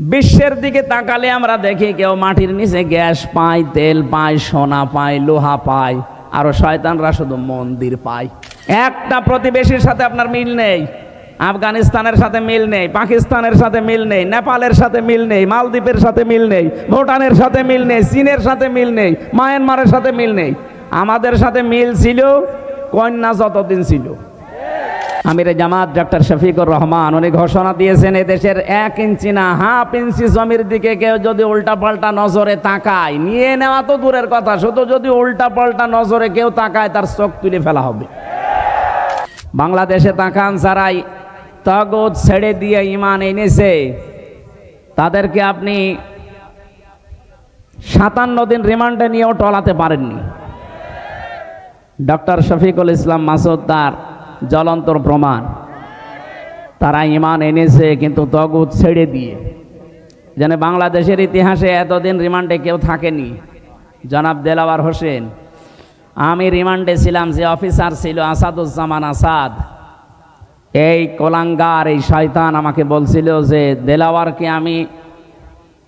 বিশ্বের দিকে তাকালে আমরা দেখি কেউ মাটির নিচে গ্যাস পায়, তেল পায়, সোনা পায়, লোহা পায়, আর শয়তানরা শুধু মন্দির পায়। একটা প্রতিবেশীর সাথে আপনার মিল নেই। আফগানিস্তানের সাথে মিল নেই, পাকিস্তানের সাথে মিল নেই, নেপালের সাথে মিল নেই, মালদ্বীপের সাথে মিল নেই, ভুটানের সাথে মিল নেই, চীনের সাথে মিল নেই, মায়ানমারের সাথে মিল নেই। আমাদের সাথে মিল ছিল কন্যা যতদিন ছিল। আমিরে জামাত ডক্টর শফিকুর রহমান উনি ঘোষণা দিয়েছেন, এদেশের 1 ইঞ্চি না হাফ ইঞ্চি জমির দিকে কেউ যদি উল্টা পাল্টা নজরে তাকায়, নিয়ে নেওয়া তো দূরের কথা, শুধু যদি উল্টা পাল্টা নজরে কেউ তাকায় তার চোখ তুলে ফেলা হবে। বাংলাদেশে তাকান, যারাই তাগুত ছেড়ে দিয়ে ঈমান এনেছে তাদেরকে আপনি 57 দিন রিমান্ডে নিয়েও টলাতে পারেননি। ডক্টর শফিকুল ইসলাম মাসুদ তার জ্বলন্ত প্রমাণ। তারা ঈমান এনেছে কিন্তু তাগুত ছেড়ে দিয়ে। যেন বাংলাদেশের ইতিহাসে এতদিন রিমান্ডে কেউ থাকেনি। জনাব দেলাওয়ার হোসেন, আমি রিমান্ডে ছিলাম, যে অফিসার ছিল আসাদুজ্জামান আসাদ, এই কোলাঙ্গার এই শয়তান আমাকে বলছিল যে দেলাওয়ারকে আমি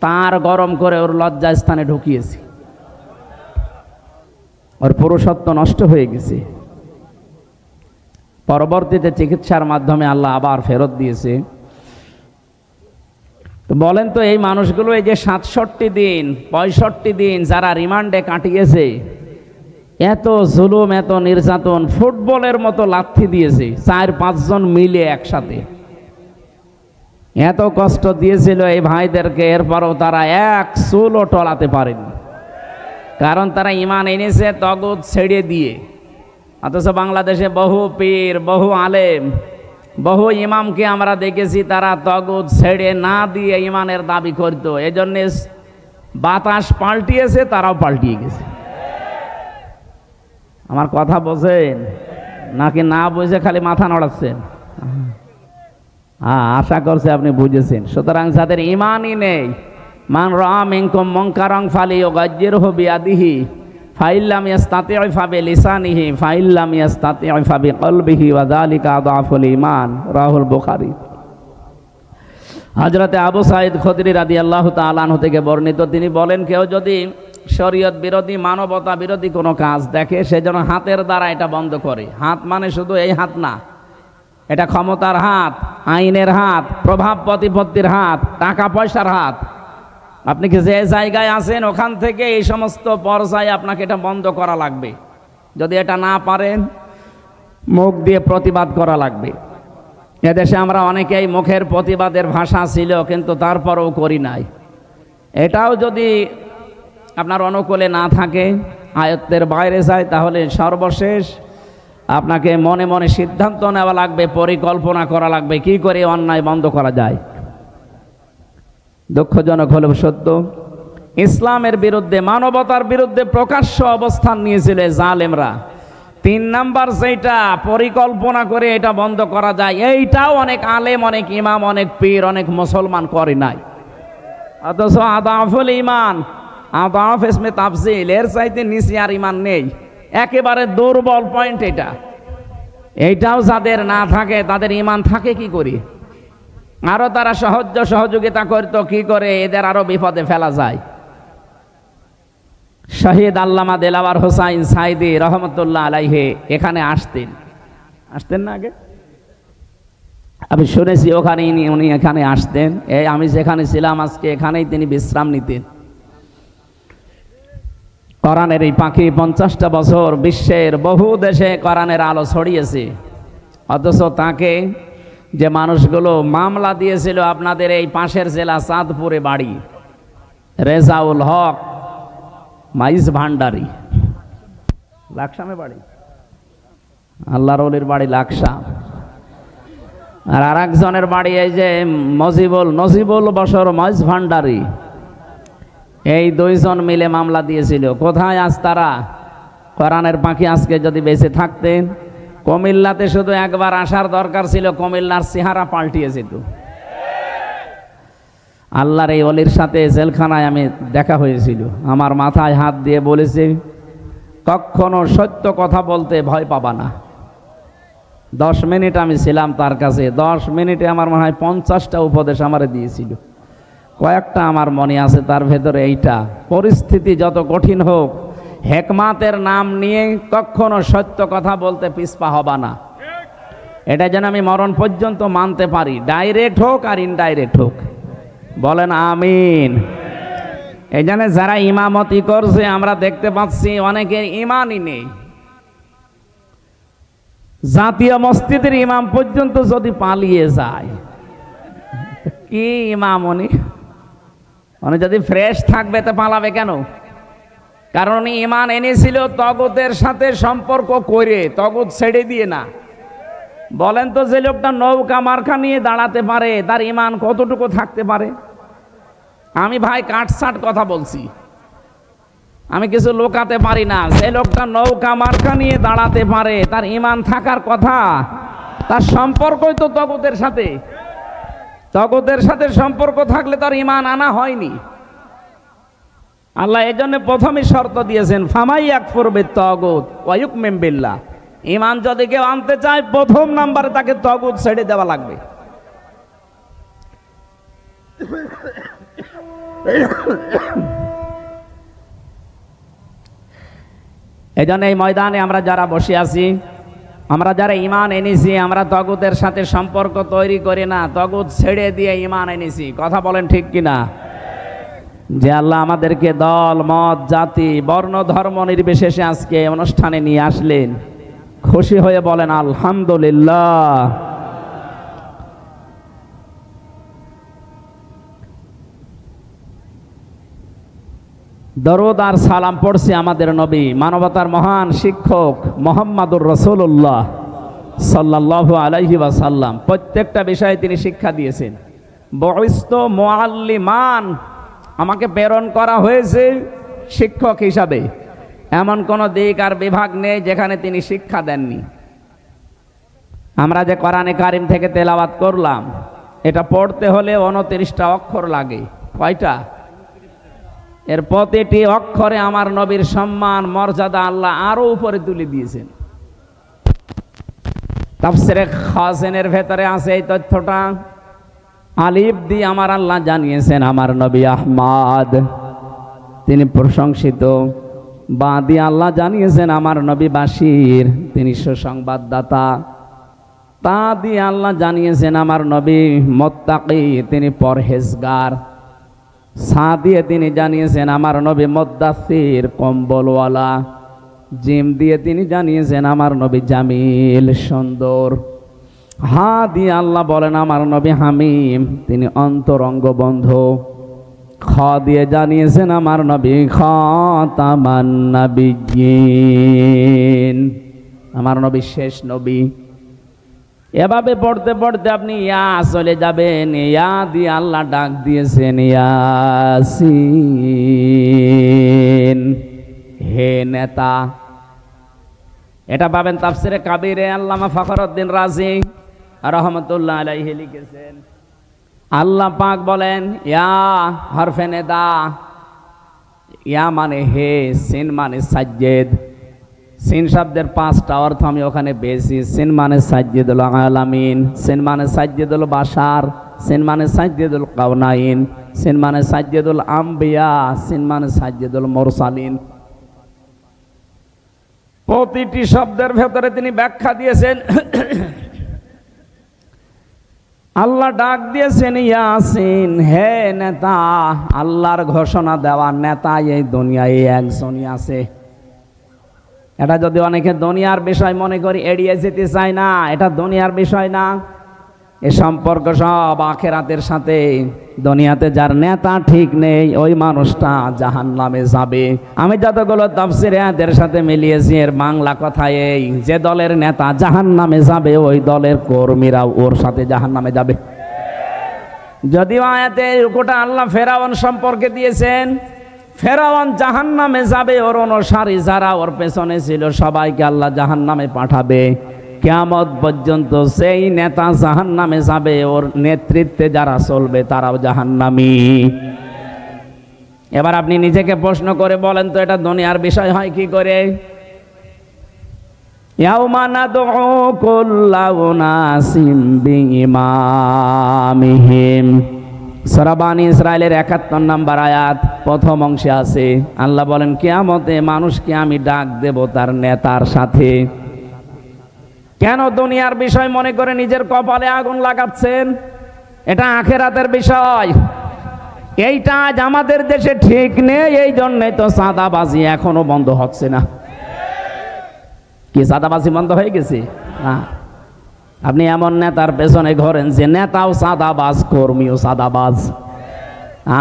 তার গরম করে ওর লজ্জাস্থানে ঢুকিয়েছি, ওর পুরুষত্ব নষ্ট হয়ে গেছে। পরবর্তীতে চিকিৎসার মাধ্যমে আল্লাহ আবার ফেরত দিয়েছে। তো বলেন তো, এই মানুষগুলো এই যে 67 দিন 65 দিন যারা রিমান্ডে কাটিয়েছে, এত জুলুম, এত নির্যাতন, ফুটবলের মতো লাথি দিয়েছে 4-5 জন মিলে একসাথে, এত কষ্ট দিয়েছিল এই ভাইদেরকে, এরপরও তারা এক চুলও টলাতে পারেনি। কারণ তারা ঈমান এনেছে তাগুত ছেড়ে দিয়ে। অথচ বাংলাদেশে বহু পীর, বহু আলেম, বহু ইমামকে আমরা দেখেছি তারা তাগুত ছেড়ে না দিয়ে ঈমানের দাবি করত। এই জন্য বাতাস পাল্টিয়েছে, তারাও পাল্টিয়ে গেছে। আমার কথা বোঝেন নাকি না বুঝে খালি মাথা নড়াচ্ছেন? আশা করছে আপনি বুঝেছেন। সুতরাং যাদের ঈমানই নেই, মান রাআ মিনকুম মুনকারান ফালিয়ুগায়্যিরহু বিয়াদিহি ফাইল্লাম ইয়াস্তাতি' ফাবিলিসানিহি ফাইল্লাম ইয়াস্তাতি' ফাবিকলবিহি ওয়া যালিকা আযআফুল ঈমান, রাহুল বুখারী। হযরতে আবু সাঈদ খুদরি রাদিয়াল্লাহু তাআলা আনহু থেকে বর্ণিত, তিনি বলেন, কেউ যদি শরীয়ত বিরোধী, মানবতা বিরোধী কোনো কাজ দেখে, সে যেন হাতের দ্বারা এটা বন্ধ করে। হাত মানে শুধু এই হাত না, এটা ক্ষমতার হাত, আইনের হাত, প্রভাব প্রতিপত্তির হাত, টাকা পয়সার হাত। আপনি কি যে জায়গায় আছেন ওখান থেকে এই সমস্ত পর্যায়ে আপনাকে এটা বন্ধ করা লাগবে। যদি এটা না পারেন, মুখ দিয়ে প্রতিবাদ করা লাগবে। এদেশে আমরা অনেকেই মুখের প্রতিবাদের ভাষা ছিল, কিন্তু তারপরেও করি নাই। এটাও যদি আপনার অনুকূলে না থাকে, আয়ত্তের বাইরে যায়, তাহলে সর্বশেষ আপনাকে মনে মনে সিদ্ধান্ত নেওয়া লাগবে, পরিকল্পনা করা লাগবে কি করে অন্যায় বন্ধ করা যায়। দুঃখজনক হলেও সত্য, ইসলামের বিরুদ্ধে, মানবতার বিরুদ্ধে প্রকাশ্য অবস্থান নিয়েছিল জালেমরা। 3 নাম্বার যেটা পরিকল্পনা করে এটা বন্ধ করা যায়, এইটাও অনেক আলেম, অনেক ইমাম, অনেক পীর, অনেক মুসলমান করে নাই। অথচ আদাফুল ঈমান, আদাফ ইসমে তাফজিল, এর চাইতে নিচে আর ঈমান নেই। একেবারে দুর্বল পয়েন্ট এটা। এইটাও যাদের না থাকে, তাদের ঈমান থাকে কি করে? আরো তারা সহযোগিতা করতো কি করে এদের আরো বিপদে ফেলা যায়। শহীদ আল্লামা দেলাওয়ার হোসাইন সাইদি রহমতুল্লাহ আলাইহি এখানে আসতেন না আগে? আমি শুনেছি ওখানে উনি এখানে আসতেন। এই আমি যেখানে ছিলাম আজকে, এখানেই তিনি বিশ্রাম নিতেন। কোরআনের এই পাখি 50টা বছর বিশ্বের বহু দেশে কোরআনের আলো ছড়িয়েছে। অথচ তাকে যে মানুষগুলো মামলা দিয়েছিল, আপনাদের এই পাশের জেলা চাঁদপুরে বাড়ি, রেজাউল হক মাইজ ভান্ডারি, লাকসামে বাড়ি, আল্লাহর ওলির বাড়ি লাকসাম, আর আরেকজনের বাড়ি এই যে নজিবুল বশর মাইজ ভান্ডারি, এই 2 জন মিলে মামলা দিয়েছিল। কোথায় আজ তারা? কোরআনের পাখি আজকে যদি বেঁচে থাকতেন, কুমিল্লাতে শুধু একবার আসার দরকার ছিল, কুমিল্লার চেহারা পাল্টিয়ে যেত। আল্লাহর এই ওলির সাথে জেলখানায় আমি দেখা হয়েছিল। আমার মাথায় হাত দিয়ে বলেছে, কখনো সত্য কথা বলতে ভয় পাবা না। 10 মিনিট আমি ছিলাম তার কাছে। 10 মিনিটে আমার মনে হয় 50টা উপদেশ আমারে দিয়েছিল। কয়েকটা আমার মনে আছে, তার ভেতরে এইটা, পরিস্থিতি যত কঠিন হোক হেকমাতের নাম নিয়ে কখনো সত্য কথা বলতে পিছপা হবা না। এটা যেন আমি মরণ পর্যন্ত মানতে পারি, ডাইরেক্ট হোক আর ইনডাইরেক্ট হোক। বলেন আমিন। এই জন্য যারা ইমামতি করছে আমরা দেখতে পাচ্ছি অনেকের ইমানই নেই। জাতীয় মসজিদের ইমাম পর্যন্ত যদি পালিয়ে যায়, কি ইমাম উনি যদি ফ্রেশ থাকবে তো পালাবে কেন? কারণ উনি ইমান এনেছিল তগুতের সাথে সম্পর্ক করে, তগুত ছেড়ে দিয়ে না। বলেন তো, যে লোকটা নৌকা মার্কা নিয়ে দাঁড়াতে পারে তার ইমান কতটুকু থাকতে পারে? আমি ভাই কাটসাট কথা বলছি, আমি কিছু লোকাতে পারি না। যে লোকটা নৌকা মার্কা নিয়ে দাঁড়াতে পারে তার ইমান থাকার কথা। তার সম্পর্কই তো তগুতের সাথে। তগুতের সাথে সম্পর্ক থাকলে তার ইমান আনা হয়নি। আল্লাহ এজন্য প্রথমে শর্ত দিয়েছেন, ফামাই ইয়াকফুর বিত্তাগুত ওয়া ইউমিন বিল্লাহ। ইমান যদি কেউ আনতে চায় প্রথম নাম্বারে তাকে তগুত ছেড়ে দেওয়া লাগবে। এজন্য এই ময়দানে আমরা যারা বসে আছি, আমরা যারা ইমান এনেছি, আমরা তগুতের সাথে সম্পর্ক তৈরি করি না, তগুত ছেড়ে দিয়ে ইমান এনেছি। কথা বলেন ঠিক কিনা? যে আল্লাহ আমাদেরকে দল মত জাতি বর্ণ ধর্ম নির্বিশেষে আজকে অনুষ্ঠানে নিয়ে আসলেন, খুশি হয়ে বলেন আলহামদুলিল্লাহ। দরুদ আর সালাম পড়ছি আমাদের নবী, মানবতার মহান শিক্ষক মুহাম্মদুর রাসূলুল্লাহ সাল্লাল্লাহু আলাইহি ওয়াসাল্লাম। প্রত্যেকটা বিষয়ে তিনি শিক্ষা দিয়েছেন। বুইসতু মুআল্লিমান, আমাকে প্রেরণ করা হয়েছে শিক্ষক হিসাবে। এমন কোনো দিক আর বিভাগ নেই যেখানে তিনি শিক্ষা দেননি। আমরা যে কোরআনে কারিম থেকে তেলাওয়াত করলাম, এটা পড়তে হলে 29টা অক্ষর লাগে। কয়টা? এর প্রতিটি অক্ষরে আমার নবীর সম্মান মর্যাদা আল্লাহ আরো উপরে তুলে দিয়েছেন। তাফসীরে খাসিনের ভেতরে আছে এই তথ্যটা। আলিফ দিয়ে আমার আল্লাহ জানিয়েছেন আমার নবী আহমদ, তিনি প্রশংসিত। বা দিয়ে আল্লাহ জানিয়েছেন আমার নবী বাশির, তিনি সুসংবাদদাতা। তা দিয়ে আল্লাহ জানিয়েছেন আমার নবী মুত্তাকি, তিনি পরহেজগার। সা দিয়ে তিনি জানিয়েছেন আমার নবী মুদ্দাসির, কম্বলওয়ালা। জিম দিয়ে তিনি জানিয়েছেন আমার নবী জামিল, সুন্দর। হা দিয়ে আল্লাহ বলেন আমার নবী হামিম, তিনি অন্তরঙ্গ বন্ধু। খ দিয়ে জানিয়েছেন আমার নবী খাতামান নাবিয়্যিন, আমার নবী শেষ নবী। এভাবে পড়তে পড়তে আপনি ইয়া চলে যাবেন। ইয়া দিয়ে আল্লাহ ডাক দিয়েছেন ইয়াসিন, হে নেতা। এটা পাবেন তাফসিরে কাবিরে, আল্লামা ফখরুদ্দিন রাজি রহমতুল্লাহ আলাইহি লিখেছেন। আল্লাহ পাক বলেন ইয়া হরফে নেদা। ইয়া মানে হে, সিন মানে সাজ্জেদ। সিন শব্দের 5টা অর্থ আমি ওখানে পেয়েছি। সিন মানে সাজ্জেদুল আলামিন, সিন মানে সাজ্জেদুল বাশার, সিন মানে সাজ্জেদুল কাউনাইন, সিন মানে সাজ্জেদুল আম্বিয়া, সিন মানে সাজ্জেদুল মুরসালিন। প্রতিটি শব্দের ভেতরে তিনি ব্যাখ্যা দিয়েছেন। আল্লাহ ডাক দিয়েছেন ইয়াসিন, হে নেতা। আল্লাহর ঘোষণা দেওয়া নেতা এই দুনিয়ায় একজনই আছে। এটা যদি অনেকে দুনিয়ার বিষয় মনে করি এড়িয়ে যেতে চায় না, এটা দুনিয়ার বিষয় না। এ সম্পর্ক সব আখিরাতের সাথে। দুনিয়াতে যার নেতা ঠিক নেই ওই মানুষটা জাহান্নামে যাবে। আমি যতগুলো তাফসীরে এদের সাথে মিলিয়েছি, এর বাংলা কথা এই, যে দলের নেতা জাহান্নামে যাবে ওই দলের কর্মীরা ওর সাথে জাহান্নামে যাবে। যদিও আয়াতে রুকুটা আল্লাহ ফেরাউন সম্পর্কে দিয়েছেন, ফেরাউন জাহান্নামে যাবে, ওর অনুসারী যারা ওর পেছনে ছিল সবাইকে আল্লাহ জাহান্নামে পাঠাবে। কিয়ামত পর্যন্ত সেই নেতা জাহান্নামে যাবে, ওর নেতৃত্বে যারা চলবে তারাও জাহান্নামী। এবার আপনি নিজেকে প্রশ্ন করে বলেন তো, এটা দুনিয়ার বিষয় হয় কি করে? ইয়াউমা নাদউ কুল্লা উনাসিম বিইমামিহিম সূরা বানী ইসরাইলের ৭১ নম্বর আয়াত প্রথম অংশে আছে, আল্লাহ বলেন কিয়ামতে মানুষকে আমি ডাক দেব তার নেতার সাথে। কেন দুনিয়ার বিষয় মনে করে নিজের কপালে আগুন লাগাচ্ছেন? এটা আখিরাতের বিষয়। এইটা আজ আমাদের দেশে ঠিক নেই, এই জন্যই তো চাঁদাবাজি এখনো বন্ধ হচ্ছে না। কি চাঁদাবাজি বন্ধ হয়ে গেছে? না, আপনি এমন নেতার পেছনে ঘোরেন যে নেতাও চাঁদাবাজ, কর্মীও চাঁদাবাজ।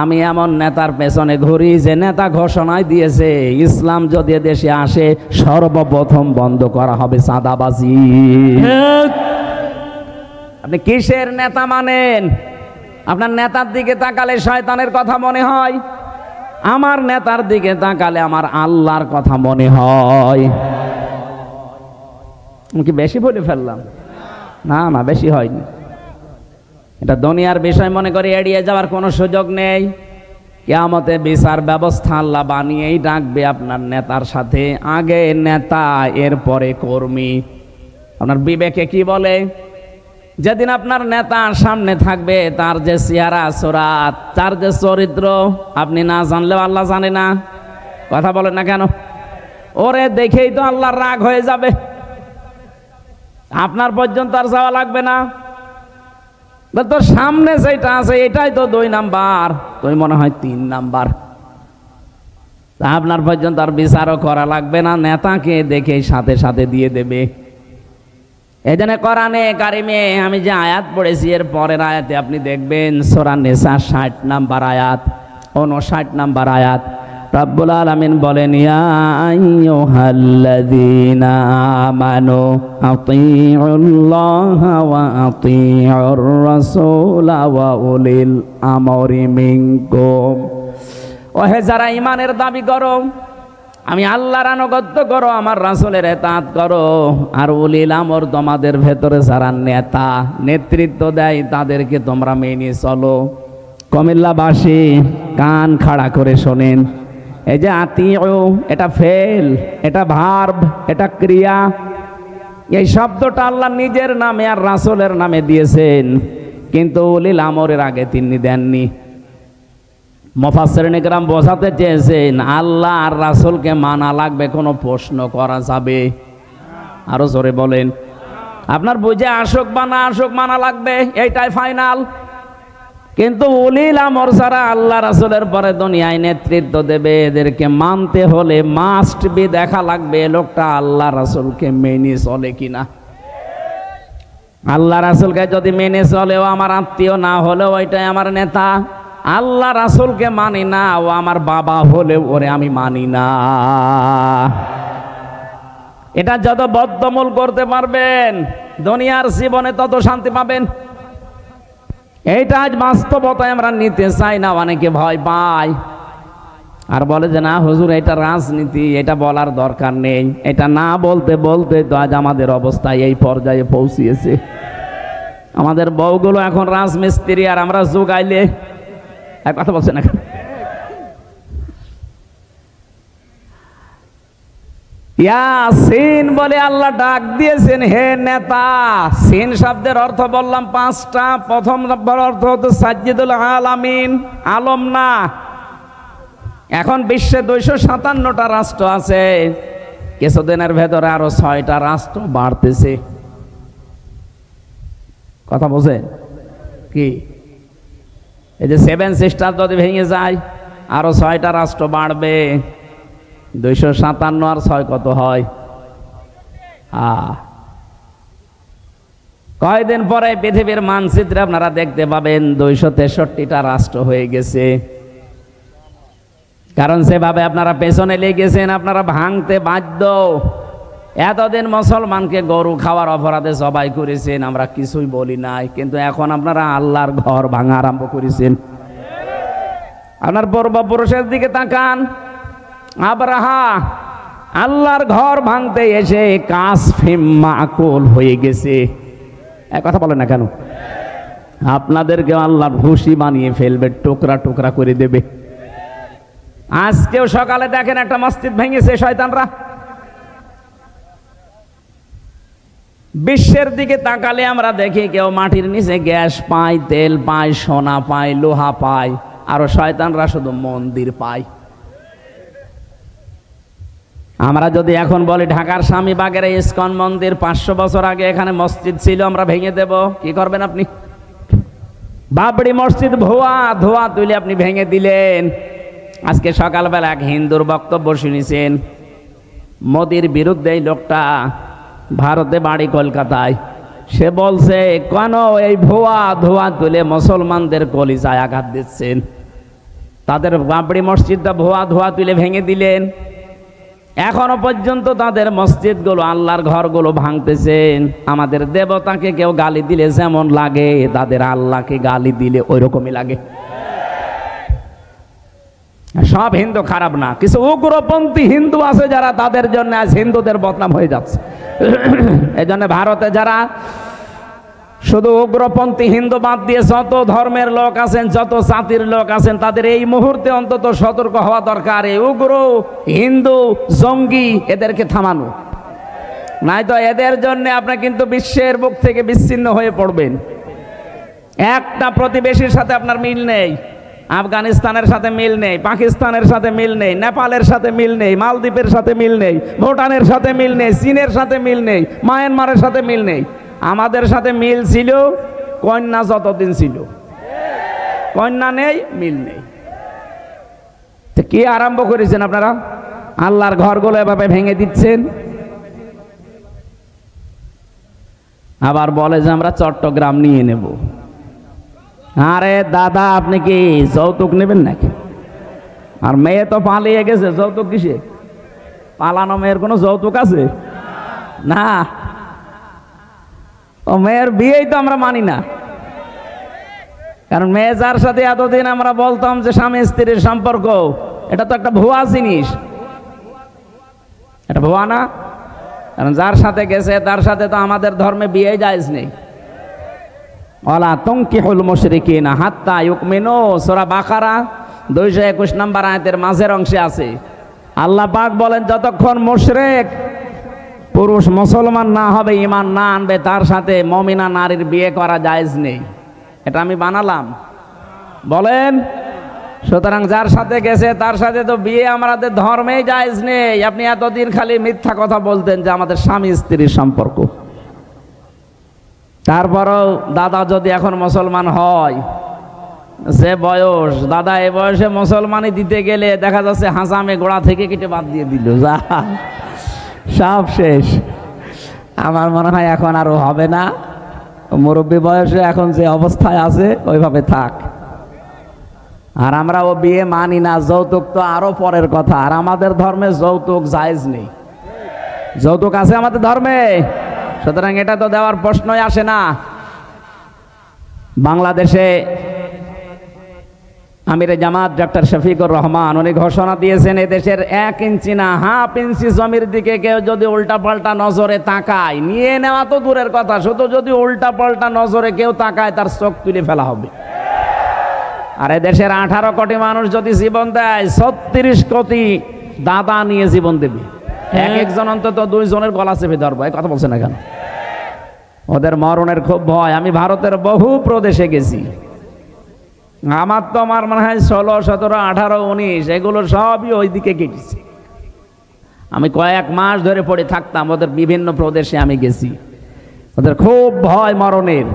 আমি এমন নেতার পেছনে ঘুরি যে নেতা ঘোষণায় দিয়েছে ইসলাম যদি দেশে আসে সর্বপ্রথম বন্ধ করা হবে চাঁদাবাজি। আপনি কিসের নেতা মানেন? আপনার নেতার দিকে তাকালে শয়তানের কথা মনে হয়, আমার নেতার দিকে তাকালে আমার আল্লাহর কথা মনে হয়। কি বেশি বলে ফেললাম? না না, বেশি হয়নি। এটা দুনিয়ার বিষয় মনে করে এড়িয়ে যাওয়ার কোনো সুযোগ নেই। কিয়ামতে বিচার ব্যবস্থা আল্লাহ বানিয়েই ডাকবে আপনার নেতার সাথে। আগে নেতা, এরপরে কর্মী। আপনার বিবেকে কি বলে? যেদিন আপনার নেতা সামনে থাকবে তার যে চেহারা সুরাত, তার যে চরিত্র আপনি না জানলেও আল্লাহ জানে না। কথা বলেন না কেন? ওরে দেখেই তো আল্লাহর রাগ হয়ে যাবে। আপনার পর্যন্ত আর যাওয়া লাগবে না। তোর সামনে যেটা আছে এটাই তো 2 নাম্বার, তুই মনে হয় 3 নাম্বার। আপনার পর্যন্ত আর বিচারও করা লাগবে না, নেতাকে দেখে সাথে সাথে দিয়ে দেবে। এই জন্য কোরআনে কারিমে আমি যে আয়াত পড়েছি এর পরের আয়াতে আপনি দেখবেন সূরা নিসা 60 নাম্বার আয়াত, 59 নাম্বার আয়াত, রব্বুল আলামিন বলেন ইয়া আইয়ুহাল্লাযীনা আমানু আতিউল্লাহা ওয়া আতিউর রাসূলা ওয়া উলিল আমরি মিনকুম। ওহে যারা ঈমানের দাবি করো, আমি আল্লাহর আনুগত্য করো, আমার রাসূলের ইতাআত করো, আর উলিল আমর তোমাদের ভেতরে যারা নেতা নেতৃত্ব দেয় তাদেরকে তোমরা মেনে চলো। কুমিল্লাবাসী কান খাড়া করে শোনেন, এই যে আতিউ, এটা ফেল, এটা ভার্ব, এটা ক্রিয়া। এই শব্দটা আল্লাহ নিজের নামে আর রাসূলের নামে দিয়েছেন, কিন্তু উলিল আমরের আগে তিনি দেননি। মুফাসসিরিন ইকরাম বোঝাতে চেয়েছেন আল্লাহ আর রাসূলকে মানা লাগবে, কোনো প্রশ্ন করা যাবে? আরো জোরে বলেন। আপনার বুঝে আসুক বা না আসুক মানা লাগবে, এইটাই ফাইনাল। কিন্তু উলিল আমর যারা আল্লাহ রাসূলের পরে দুনিয়ায় নেতৃত্ব দেবে, এদেরকে মানতে হলে মাস্ট বি দেখা লাগবে লোকটা আল্লাহ রাসূলকে মেনে চলে কিনা। আল্লাহ রাসূলকে যদি মেনে চলেও আমার আত্মীয় না হলেও ওইটাই আমার নেতা। আল্লাহ রাসূলকে মানি না, ও আমার বাবা হলেও ওরে আমি মানি না। এটা যত বদ্ধমূল করতে পারবেন দুনিয়ার জীবনে তত শান্তি পাবেন। এইটা আজ বাস্তবতায় আমরা নিতে চাই না, অনেকে ভয় পায় আর বলে যে না হুজুর এটা রাজনীতি, এটা বলার দরকার নেই। এটা না বলতে বলতে তো আজ আমাদের অবস্থা এই পর্যায়ে পৌঁছিয়েছে। আমাদের বউগুলো এখন রাজমিস্ত্রি আর আমরা যোগাইলে এক কথা বলছে না। ইয়াসিন বলে আল্লাহ ডাক দিয়েছেন হে নেতা। সিন শব্দের অর্থ বললাম 5টা। প্রথম নম্বর অর্থ হতো সাজ্জিদুল আলামিন, আলম না। এখন বিশ্বে 257টা রাষ্ট্র আছে, কিছুদিনের ভেতরে আরো 6টা রাষ্ট্র বাড়তেছে। কথা বোঝে কি? এই যে 7 সিস্টার যদি ভেঙে যায় আরো 6টা রাষ্ট্র বাড়বে। 257 আর 6 কত হয়? কয়দিন পরে পৃথিবীর মানচিত্রে আপনারা দেখতে পাবেন 263টা রাষ্ট্র হয়ে গেছে। কারণ সেভাবে আপনারা পেছনে লেগেছেন, আপনারা ভাঙতে বাধ্য। এতদিন মুসলমানকে গরু খাওয়ার অপরাধে জবাই করেছেন, আমরা কিছুই বলি নাই, কিন্তু এখন আপনারা আল্লাহর ঘর ভাঙা আরম্ভ করেছেন। আপনার পূর্বপুরুষের দিকে তাকান। আব্রাহা আল্লাহর ঘর ভাঙতে এসে কাসফিম মাকুল হয়ে গেছে। এক কথা বলেন না কেন? আপনাদেরকে আল্লাহর ভুসি বানিয়ে ফেলবে, টুকরা টুকরা করে দেবে। আজকেও সকালে দেখেন একটা মসজিদ ভেঙেছে শয়তানরা। বিশ্বের দিকে তাকালে আমরা দেখি কেউ মাটির নিচে গ্যাস পায়, তেল পায়, সোনা পায়, লোহা পায়, আরো শয়তানরা শুধু মন্দির পায়। আমরা যদি এখন বলি ঢাকার স্বামীবাগের ইসকন মন্দির 500 বছর আগে এখানে মসজিদ ছিল, আমরা ভেঙে দেব, কি করবেন আপনি? বাবরি মসজিদ ধোয়া তুলে আপনি ভেঙে দিলেন। আজকে সকালবেলা এক হিন্দুর বক্তব্য শুনেছেন, মোদির বিরুদ্ধে এই লোকটা, ভারতে বাড়ি কলকাতায়, সে বলছে কেন এই ধোয়া তুলে মুসলমানদের কলিজায় আঘাত দিচ্ছেন? তাদের বাবরি মসজিদটা ধোয়া তুলে ভেঙে দিলেন। এখনো পর্যন্ত তাদের মসজিদগুলো, আল্লাহর ঘরগুলো ভাঙতেছেন। আমাদের দেবতাকে কেউ গালি দিলে যেমন লাগে, তাদের আল্লাহকে গালি দিলে ওই রকমই লাগে। সব হিন্দু খারাপ না, কিছু উগ্রপন্থী হিন্দু আছে যারা, তাদের জন্য আজ হিন্দুদের বদনাম হয়ে যাচ্ছে। এই জন্য ভারতে যারা শুধু উগ্রপন্থী হিন্দু বাদ দিয়ে যত ধর্মের লোক আছেন, যত জাতির লোক আছেন, তাদের এই মুহূর্তে অন্তত সতর্ক হওয়া দরকার। এই উগ্র হিন্দু জঙ্গি এদেরকে থামানো, নাই তো এদের জন্য আপনি কিন্তু বিশ্বের বুক থেকে বিচ্ছিন্ন হয়ে পড়বেন। একটা প্রতিবেশীর সাথে আপনার মিল নেই, আফগানিস্তানের সাথে মিল নেই, পাকিস্তানের সাথে মিল নেই, নেপালের সাথে মিল নেই, মালদ্বীপের সাথে মিল নেই, ভুটানের সাথে মিল নেই, চীনের সাথে মিল নেই, মায়ানমারের সাথে মিল নেই। আমাদের সাথে মিল ছিল কন্যা যতদিন ছিল, কন্যা নেই, মিল নেই। তো কি আরম্ভ করেছেন আপনারা? আল্লাহর ঘরগুলো এভাবে ভেঙে দিচ্ছেন। আবার বলে যে আমরা চট্টগ্রাম নিয়ে নেব। আরে দাদা, আপনি কি যৌতুক নেবেন নাকি? আর মেয়ে তো পালিয়ে গেছে, যৌতুক কিসে? পালানো মেয়ের কোনো যৌতুক আছে? না, ও মেয়ের বিয়েই তো আমরা মানি না। কারণ মেয়ে যার সাথে এতদিন আমরা বলতাম যে স্বামী স্ত্রীর সম্পর্ক, এটা তো একটা ভুয়া জিনিস, এটা ভুয়া না? কারণ যার সাথে গেছে তার সাথে তো আমাদের ধর্মে বিয়ে জায়েজ নেই। ওয়ালা তুনকিহুল মুশরিকিনা হাত্তা ইউমিনু, সূরা বাকারা 221 নম্বর আয়াতের মাঝের অংশে আছে। আল্লাহ পাক বলেন, যতক্ষণ মুশরিক পুরুষ মুসলমান না হবে, ঈমান না আনবে, তার সাথে মুমিনা নারীর বিয়ে করা জায়েজ নেই। এটা আমি বানালাম? বলেন। সুতরাং যার সাথে গেছে তার সাথে তো বিয়ে আমাদের ধর্মেই জায়েজ নেই। আপনি এতদিন খালি মিথ্যা কথা বলতেন যে আমাদের স্বামী স্ত্রীর সম্পর্ক। তারপরও দাদা যদি এখন মুসলমান হয়, যে বয়স দাদা, এ বয়সে মুসলমানি দিতে গেলে দেখা যাচ্ছে হাসামে গোড়া থেকে কেটে বাদ দিয়ে দিল, যা সব শেষ। আমার মনে হয় এখন আরো হবে না, মুরব্বী বয়সে এখন যে অবস্থায় আছে ওইভাবে থাক। আর আমরা ও বিয়ে মানি না, যৌতুক তো আরো পরের কথা। আর আমাদের ধর্মে যৌতুক জায়েজ নেই। যৌতুক আছে আমাদের ধর্মে, সুতরাং এটা তো দেওয়ার প্রশ্নই আসে না। বাংলাদেশে আমিরে জামাত ডক্টর শফিকুর রহমান উনি ঘোষণা দিয়েছেন, এদেশের 1 ইঞ্চি না হাফ ইঞ্চি জমির দিকে কেউ যদি উল্টা পাল্টা নজরে তাকায়, নিয়ে নেওয়া তো দূরের কথা, শুধু যদি উল্টা পাল্টা নজরে কেউ তাকায় তার চোখ তুলে ফেলা হবে। আর এদেশের 18 কোটি মানুষ যদি জীবন দেয়, 36 কোটি দাদা নিয়ে জীবন দেবে। এক একজন অন্তত 2 জনের গলা চেপে ধরবো। এই কথা বলছে না কেন? ওদের মরণের খুব ভয়। আমি ভারতের বহু প্রদেশে গেছি, আমার তো আমার মনে হয় 16, 17, 18, 19 এগুলো সবই ওইদিকে কেটেছে। আমি কয়েক মাস ধরে পড়ে থাকতাম, ওদের বিভিন্ন প্রদেশে আমি গেছি। ওদের খুব ভয় মরণের,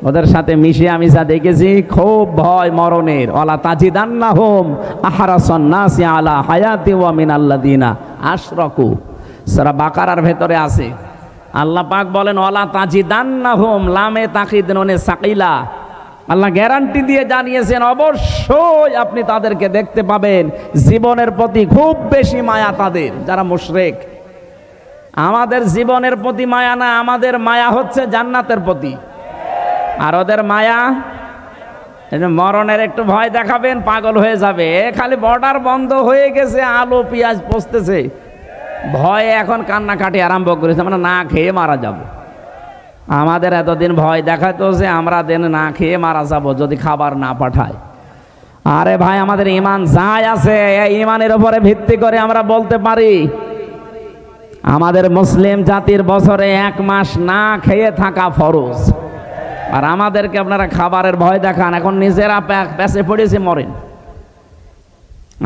ওদের সাথে মিশে আমি যা দেখেছি, খুব ভয় মরণের। ওয়ালা তাজিদান্নাহুম আহরাসান নাসি আলা হায়াতি ওয়া মিনাল্লাযিনা আশরাকু, সূরা বাকারার ভেতরে আছে। আল্লাহ পাক বলেন ওয়ালা তাজিদান্নাহুম, লামে তাকিদ নুনে সাকিলা। আল্লাহ গ্যারান্টি দিয়ে জানিয়েছেন অবশ্যই আপনি তাদেরকে দেখতে পাবেন জীবনের প্রতি খুব বেশি মায়া তাদের, যারা মুশরিক। আমাদের জীবনের প্রতি মায়া না, আমাদের মায়া হচ্ছে জান্নাতের প্রতি। আর ওদের মায়া মরণের একটু ভয় দেখাবেন, পাগল হয়ে যাবে। খালি বর্ডার বন্ধ হয়ে গেছে, আলু পেঁয়াজ পচতেছে, ভয়ে এখন কান্নাকাটি আরম্ভ করেছে, মানে না খেয়ে মারা যাব। আমাদের এতদিন ভয় দেখাতো যে আমরা দেন না খেয়ে মারা যাব যদি খাবার না পাঠায়। আরে ভাই, আমাদের ঈমান যাই আছে, এই ঈমানের উপরে ভিত্তি করে আমরা বলতে পারি আমাদের মুসলিম জাতির বছরে 1 মাস না খেয়ে থাকা ফরজ, আর আমাদেরকে আপনারা খাবারের ভয় দেখান। এখন নিজেরা পেছে পড়েছি মরেন।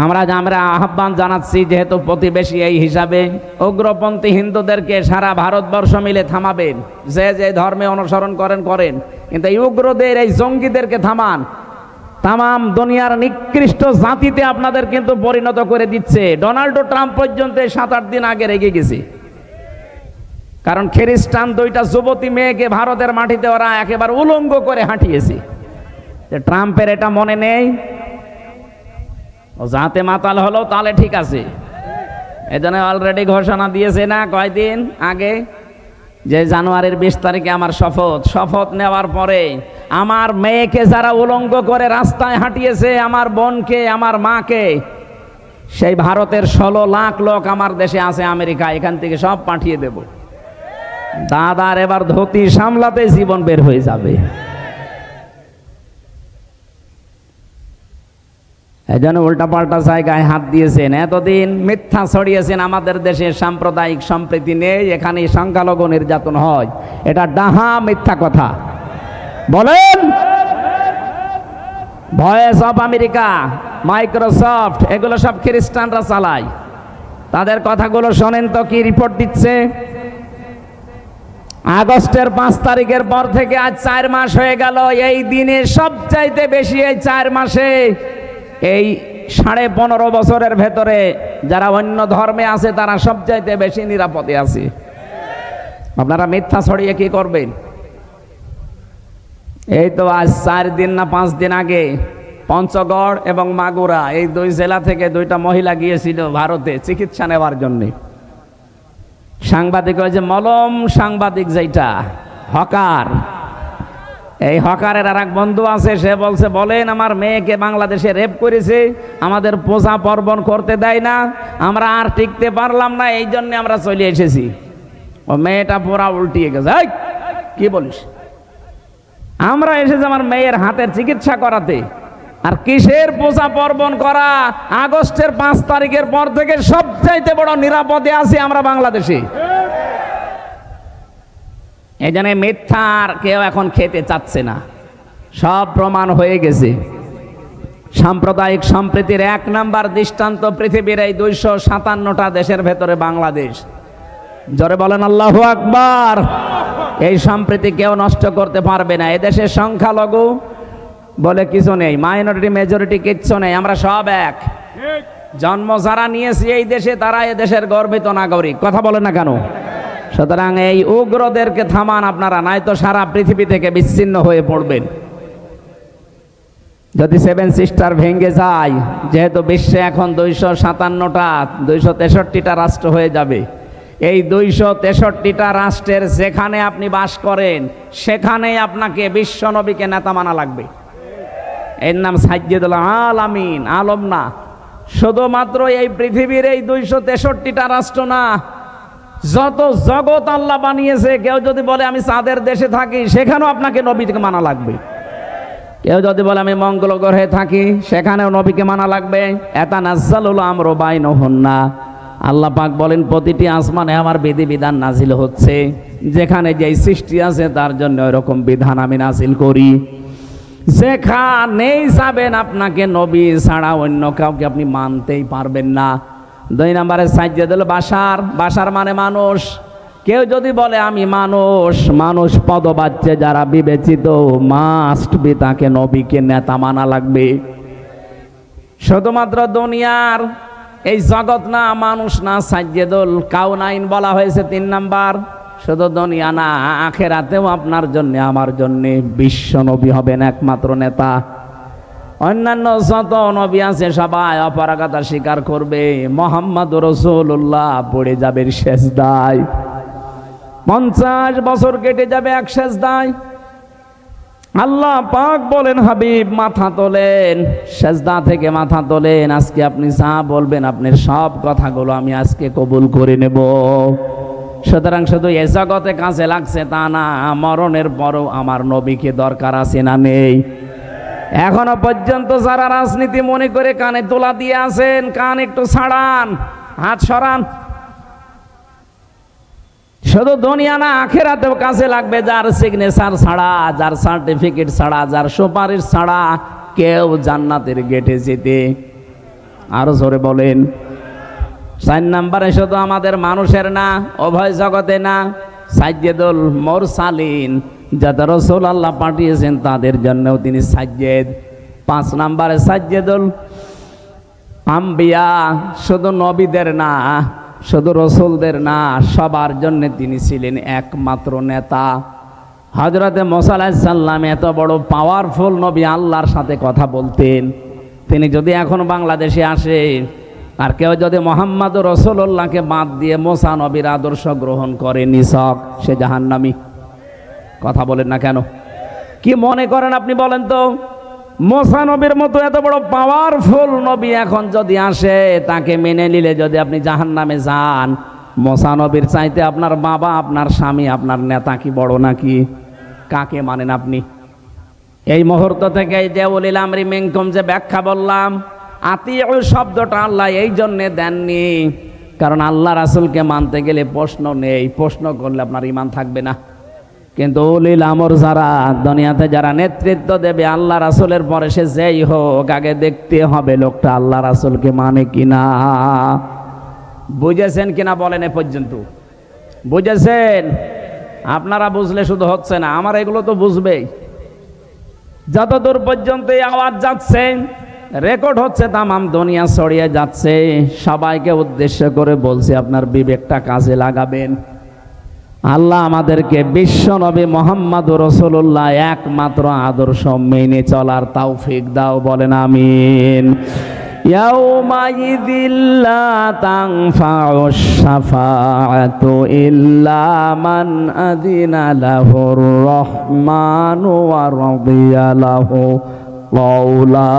আমরা আহ্বান জানাচ্ছি, যেহেতু প্রতিবেশী এই হিসাবে উগ্রপন্থী হিন্দুদেরকে সারা ভারতবর্ষ মিলে থামাবেন। যে যে ধর্মে অনুসরণ করেন, কিন্তু এই উগ্রদের, এই জঙ্গিদেরকে থামান। তাম দুনিয়ার নিকৃষ্ট জাতিতে আপনাদের কিন্তু পরিণত করে দিচ্ছে। ডোনাল্ড ট্রাম্প পর্যন্ত 7-8 দিন আগে রেগে গেছে, কারণ খ্রিস্টান 2টা যুবতী মেয়েকে ভারতের মাটিতে ওরা একেবারে উলঙ্গ করে হাঁটিয়েছে। ট্রাম্পের এটা মনে নেই? ও যাতে মাতাল হলো তাহলে ঠিক আছে। এজন্য অলরেডি ঘোষণা দিয়েছে না কয়দিন আগে, যে জানুয়ারির 20 তারিখে আমার শপথ নেওয়ার পরে আমার মেয়েকে যারা উলঙ্গ করে রাস্তায় হাঁটিয়েছে, আমার বোনকে, আমার মাকে, সেই ভারতের 16 লাখ লোক আমার দেশে আছে আমেরিকা, এখান থেকে সব পাঠিয়ে দেব। দাদার এবার ধুতি সামলাতে জীবন বের হয়ে যাবে। এজন্য উল্টাপাল্টা জায়গায় হাত দিয়েছেন। এতদিন মিথ্যা ছড়িয়েছেন আমাদের দেশে সাম্প্রদায়িক সম্প্রীতি নেই, এখানে সংখ্যালঘু নির্যাতন হয়। এটা ডাহা মিথ্যা কথা। বলেন, ভয়েস অফ আমেরিকা, মাইক্রোসফট, এগুলো সব খ্রিস্টানরা চালায়। তাদের কথাগুলো শোনেন তো কি রিপোর্ট দিচ্ছে। আগস্টের 5 তারিখের পর থেকে আজ 4 মাস হয়ে গেল। এই দিনে সবচাইতে বেশি, এই 4 মাসে, এই 15.5 বছরের ভেতরে যারা অন্য ধর্মে আছে তারা সবচাইতে বেশি নিরাপদে আছে। আপনারা মিথ্যা ছড়িয়ে কি করবেন? এই তো আজ 4 দিন না 5 দিন আগে পঞ্চগড় এবং মাগুরা, এই 2 জেলা থেকে 2টা মহিলা গিয়েছিল ভারতে চিকিৎসা নেওয়ার জন্য। সাংবাদিক, ওই যে মলম সাংবাদিক, যেটা হকার, এই হকারের আর এক বন্ধু আছে, সে বলছে, বলেন আমার মেয়েকে বাংলাদেশে রেপ করেছে, আমাদের পূজা পার্বণ করতে দেয় না, আমরা আর টিকতে পারলাম না, এই জন্য আমরা চলে এসেছি। ও মেয়েটা পুরা উল্টিয়ে গেছে। এই কি বলিস? আমরা এসেছি আমার মেয়ের হাতের চিকিৎসা করাতে, আর কিসের পূজা পার্বণ করা? আগস্টের 5 তারিখের পর থেকে সবচাইতে বড় নিরাপদে আছি আমরা বাংলাদেশে। এই জন্য মিথ্যার কেউ এখন খেতে চাচ্ছে না, সব প্রমাণ হয়ে গেছে। সাম্প্রদায়িক সম্প্রীতির 1 নাম্বার দৃষ্টান্ত পৃথিবীর এই 257টা দেশের ভেতরে বাংলাদেশ। জোরে বলেন আল্লাহু আকবার। এই সম্প্রীতি কেউ নষ্ট করতে পারবে না। এদেশের সংখ্যালঘু বলে কিছু নেই, মাইনরিটি মেজরিটি কিচ্ছু নেই, আমরা সব এক। জন্ম যারা নিয়েছি এই দেশে, তারা এ দেশের গর্বিত নাগরিক। কথা বলেন না কেন? সুতরাং এই উগ্রদেরকে থামান আপনারা, নয়তো সারা পৃথিবী থেকে বিচ্ছিন্ন হয়ে পড়বেন। যদি 7 সিস্টার ভেঙে যায়, যেহেতু বিশ্বে এখন 257টা 263টা রাষ্ট্র হয়ে যাবে, এই 263টা রাষ্ট্রের যেখানে আপনি বাস করেন, সেখানেই আপনাকে বিশ্ব নবীকে নেতা মানা লাগবে। এর নাম সাইয়্যিদুল আলামিন, আলম না। শুধুমাত্র এই পৃথিবীর এই 263টা রাষ্ট্র না, যত জগৎ আল্লাহ বানিয়েছে, কেউ যদি বলে আমি চাঁদের দেশে থাকি, সেখানেও আপনাকে নবীকে মানা লাগবে। কেউ যদি বলে আমি মঙ্গল গ্রহে থাকি, সেখানেও নবীকে মানা লাগবে। ইয়াতানাজ্জালুল আমরু বাইনাহুন্না, আল্লাহ পাক বলেন প্রতিটি আসমানে আমার বিধিবিধান নাজিল হচ্ছে, যেখানে যেই সৃষ্টি আছে তার জন্য ওইরকম বিধান আমি নাজিল করি। যেখানেই যাবেন আপনাকে নবী ছাড়া অন্য কাউকে আপনি মানতেই পারবেন না। 2 নম্বরে সাইয়্যিদুল বাশার, বাশার মানে মানুষ। কেউ যদি বলে আমি মানুষ পদবাচ্যে যারা বিবেচিত, মাস্ট বি তাকে নবীকে নেতা মানা লাগবে। শুধুমাত্র দুনিয়ার এই জগৎ না, মানুষ না, সাইয়্যিদুল কাউনাইন বলা হয়েছে 3 নাম্বার। শুধু দুনিয়া না, আখিরাতেও আপনার জন্য আমার জন্য বিশ্ব নবী হবেন একমাত্র নেতা। অন্যান্য যত নবী আছে সবাই অপারগতা স্বীকার করবে, মুহাম্মদুর রাসূলুল্লাহ পড়ে যাবে সেজদায়। 50 বছর কেটে যাবে এক সেজদায়। আল্লাহ পাক বলেন হাবিব মাথা তোলেন, সেজদা থেকে মাথা তোলেন, আজকে আপনি যা বলবেন আপনার সব কথাগুলো আমি আজকে কবুল করে নেব। সুতরাং শুধু এ জগতে কাজে লাগছে তা না, মরণের পরও আমার নবীকে দরকার আছে না নেই? এখনো পর্যন্ত যারা রাজনীতি মনে করে কানে তোলা দিয়ে আছেন, কান একটু ছাড়ান, হাত সরান। শুধু দুনিয়া না, আখিরাতেও কাজে লাগবে। যার সিগনেচার ছাড়া, যার সার্টিফিকেট ছাড়া, যার সুপারিশ ছাড়া কেউ জান্নাতের গেটে যেতে, আরো জোরে বলেন। 4 নম্বরে শুধু আমাদের মানুষের না, উভয় জগতে না, সাজ্জেদুল মুরসালিন, যত রাসূল আল্লাহ পাঠিয়েছেন তাদের জন্যও তিনি সাজ্জেদ। 5 নম্বরে সাজ্জেদুল আম্বিয়া, শুধু নবীদের না, শুধু রসুলদের না, সবার জন্য তিনি ছিলেন একমাত্র নেতা। হযরতে মুসা আলাইহিস সালাম এত বড় পাওয়ারফুল নবী, আল্লাহর সাথে কথা বলতেন। তিনি যদি এখন বাংলাদেশে আসে আর কেউ যদি মুহাম্মদ রাসূলুল্লাহকে বাদ দিয়ে মুসা নবীর আদর্শ গ্রহণ করে, নিছক সে জাহান্নামী। কথা বলেন না কেন? কি মনে করেন আপনি বলেন তো? মুসা নবীর মতো এত বড় পাওয়ারফুল নবী এখন যদি আসে, তাকে মেনে নিলে যদি আপনি জাহান্নামে যান, মুসা নবীর চাইতে আপনার বাবা, আপনার স্বামী, আপনার নেতা কি বড় নাকি? কাকে মানেন আপনি? এই মুহূর্ত থেকে যে উলিল আমরি মিনকুম যে ব্যাখ্যা বললাম, আতিউ শব্দটা আল্লাহ এই জন্যে দেননি কারণ আল্লাহ রাসূলকে মানতে গেলে প্রশ্ন নেই, প্রশ্ন করলে আপনার ঈমান থাকবে না। কিন্তু উলিল আমর যারা দুনিয়াতে যারা নেতৃত্ব দেবে আল্লাহ রাসূলের পরে, সে যেই হোক, আগে দেখতে হবে লোকটা আল্লাহ রাসূলকে মানে কিনা। বুঝেছেন কিনা বলেন? এ পর্যন্ত বুঝেছেন? আপনারা বুঝলে শুধু হচ্ছে না, আমার এগুলো তো বুঝবেই। যতদূর পর্যন্ত এই আওয়াজ যাচ্ছে, রেকর্ড হচ্ছে, তামাম দুনিয়া ছড়িয়ে যাচ্ছে, সবাইকে উদ্দেশ্য করে বলছি, আপনার বিবেকটা কাজে লাগাবেন। আল্লাহ আমাদেরকে বিশ্ব নবী মুহাম্মদুর রাসূলুল্লাহ একমাত্র আদর্শ মেনে চলার তৌফিক দাও, বলেন আমিন। ইয়াউমা ইযিল্লা তানফাউশ শাফাআতু ইল্লা মান আযিনা লাহুর রহমানু ওয়া রাদিয়া লাহু কাওলা।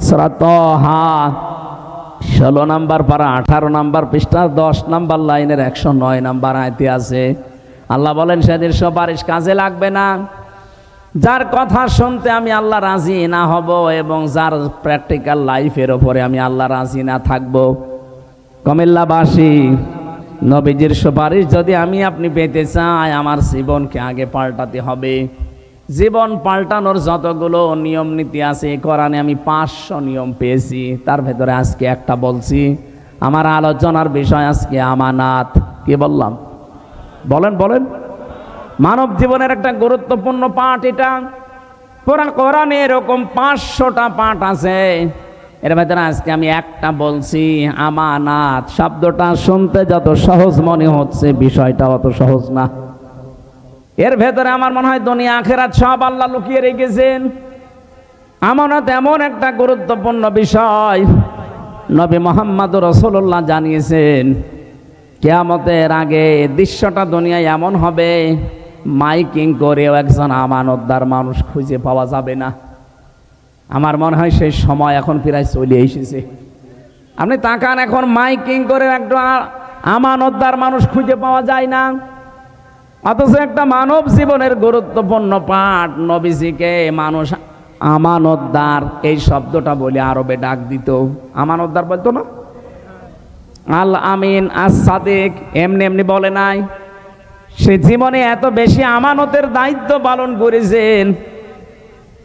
সূরা তাহা 16 নম্বর পারা 18 নম্বর পৃষ্ঠা 10 নম্বর লাইনের 109 নম্বর আয়াতে আছে। আল্লাহ বলেন, সেদিন সুপারিশ কাজে লাগবে না। যার কথা শুনতে আমি আল্লাহ রাজি না হব এবং যার প্র্যাকটিক্যাল লাইফের ওপরে আমি আল্লাহ রাজি না থাকব। কুমিল্লাবাসী, নবীজির সুপারিশ যদি আমি আপনি পেতে চাই, আমার জীবনকে আগে পাল্টাতে হবে। জীবন পাল্টানোর যতগুলো নিয়ম নীতি আছে কোরআনে আমি 500 নিয়ম পেয়েছি, তার ভেতরে আজকে একটা বলছি। আমার আলোচনার বিষয় আজকে আমানাত। কি বললাম? বলেন বলেন। মানব জীবনের একটা গুরুত্বপূর্ণ পাঠ এটা। পুরা কোরআনে এরকম 500টা পাঠ আছে, এর ভেতরে আজকে আমি একটা বলছি, আমানাত। শব্দটা শুনতে যত সহজ মনে হচ্ছে, বিষয়টা অত সহজ না। এর ভেতরে আমার মনে হয় দুনিয়া আখিরাত সব আল্লাহ লুকিয়ে রেখেছেন। আমানত এমন একটা গুরুত্বপূর্ণ বিষয়, নবী মুহাম্মদ রাসূলুল্লাহ জানিয়েছেন, কিয়ামতের আগে দৃশ্যটা দুনিয়ায় এমন হবে, মাইকিং করেও একজন আমানতদার মানুষ খুঁজে পাওয়া যাবে না। আমার মনে হয় সেই সময় এখন প্রায় চলে এসেছে। আপনি তাকান, এখন মাইকিং করে একটা আমানতদার মানুষ খুঁজে পাওয়া যায় না। অথচ একটা মানব জীবনের গুরুত্বপূর্ণ পাঠ, নবীজিকে মানুষ আমানতদার এই শব্দটা বলে আরবে ডাক দিত। আমানতদার বলতো না, আল আমিন, আস সাদিক, এমনি এমনি বলে নাই। সে জীবনে এত বেশি আমানতের দায়িত্ব পালন করেছেন,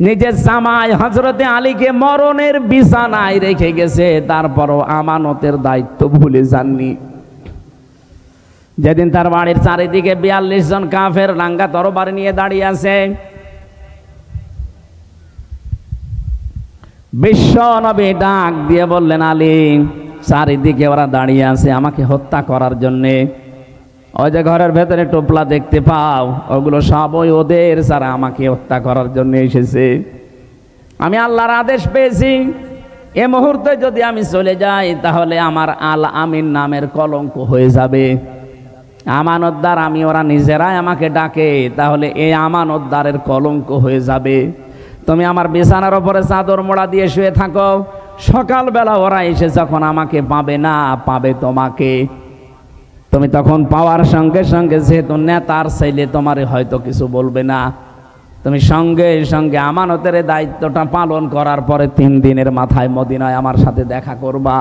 নিজের জামাই হযরতে আলীকে মরণের বিছানায় রেখে গেছে, তারপরও আমানতের দায়িত্ব ভুলে যাননি। যেদিন তার বাড়ির চারিদিকে 42 জন কাফের রাঙ্গা তরবারি নিয়ে দাঁড়িয়ে আছে, বিশ্ব নবী ডাক দিয়ে বললেন, আলী, চারিদিকে ওরা দাঁড়িয়ে আছে আমাকে হত্যা করার জন্যে। ওই যে ঘরের ভেতরে টোপলা দেখতে পাও, ওগুলো সবই ওদের, যারা আমাকে হত্যা করার জন্য এসেছে। আমি আল্লাহর আদেশ পেয়েছি, এ মুহূর্তে যদি আমি চলে যাই তাহলে আমার আল আমিন নামের কলঙ্ক হয়ে যাবে। আমানতদার আমি, ওরা নিজেরাই আমাকে ডাকে, তাহলে এই আমানতদারের কলঙ্ক হয়ে যাবে। তুমি আমার বিছানার ওপরে চাদর মোড়া দিয়ে শুয়ে থাকো, সকালবেলা ওরা এসে যখন আমাকে পাবে না, পাবে তোমাকে। তুমি তখন পাওয়ার সঙ্গে সঙ্গে, যেহেতু নেতার ছেলে, তোমার হয়তো কিছু বলবে না। তুমি সঙ্গে সঙ্গে আমানতের দায়িত্বটা পালন করার পরে 3 দিনের মাথায় মদিনায় আমার সাথে দেখা করবা।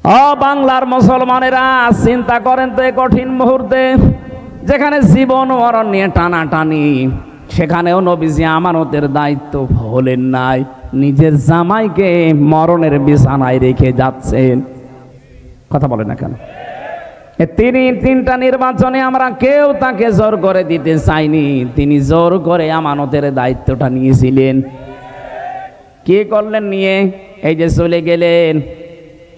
ও বাংলার মুসলমানেরা, চিন্তা করেন তো এই কঠিন মুহূর্তে যেখানে জীবন মরণ নিয়ে টানাটানি, সেখানেও নবীজি আমানতের দায়িত্ব ভুলেন নাই, নিজের জামাইকে মরণের বিছানায় রেখে যাচ্ছেন। কথা বলে না কেন? তিনটা নির্বাচনে আমরা কেউ তাকে জোর করে দিতে চাইনি, তিনি জোর করে আমানতের দায়িত্বটা নিয়েছিলেন। কি করলেন নিয়ে? এই যে চলে গেলেন,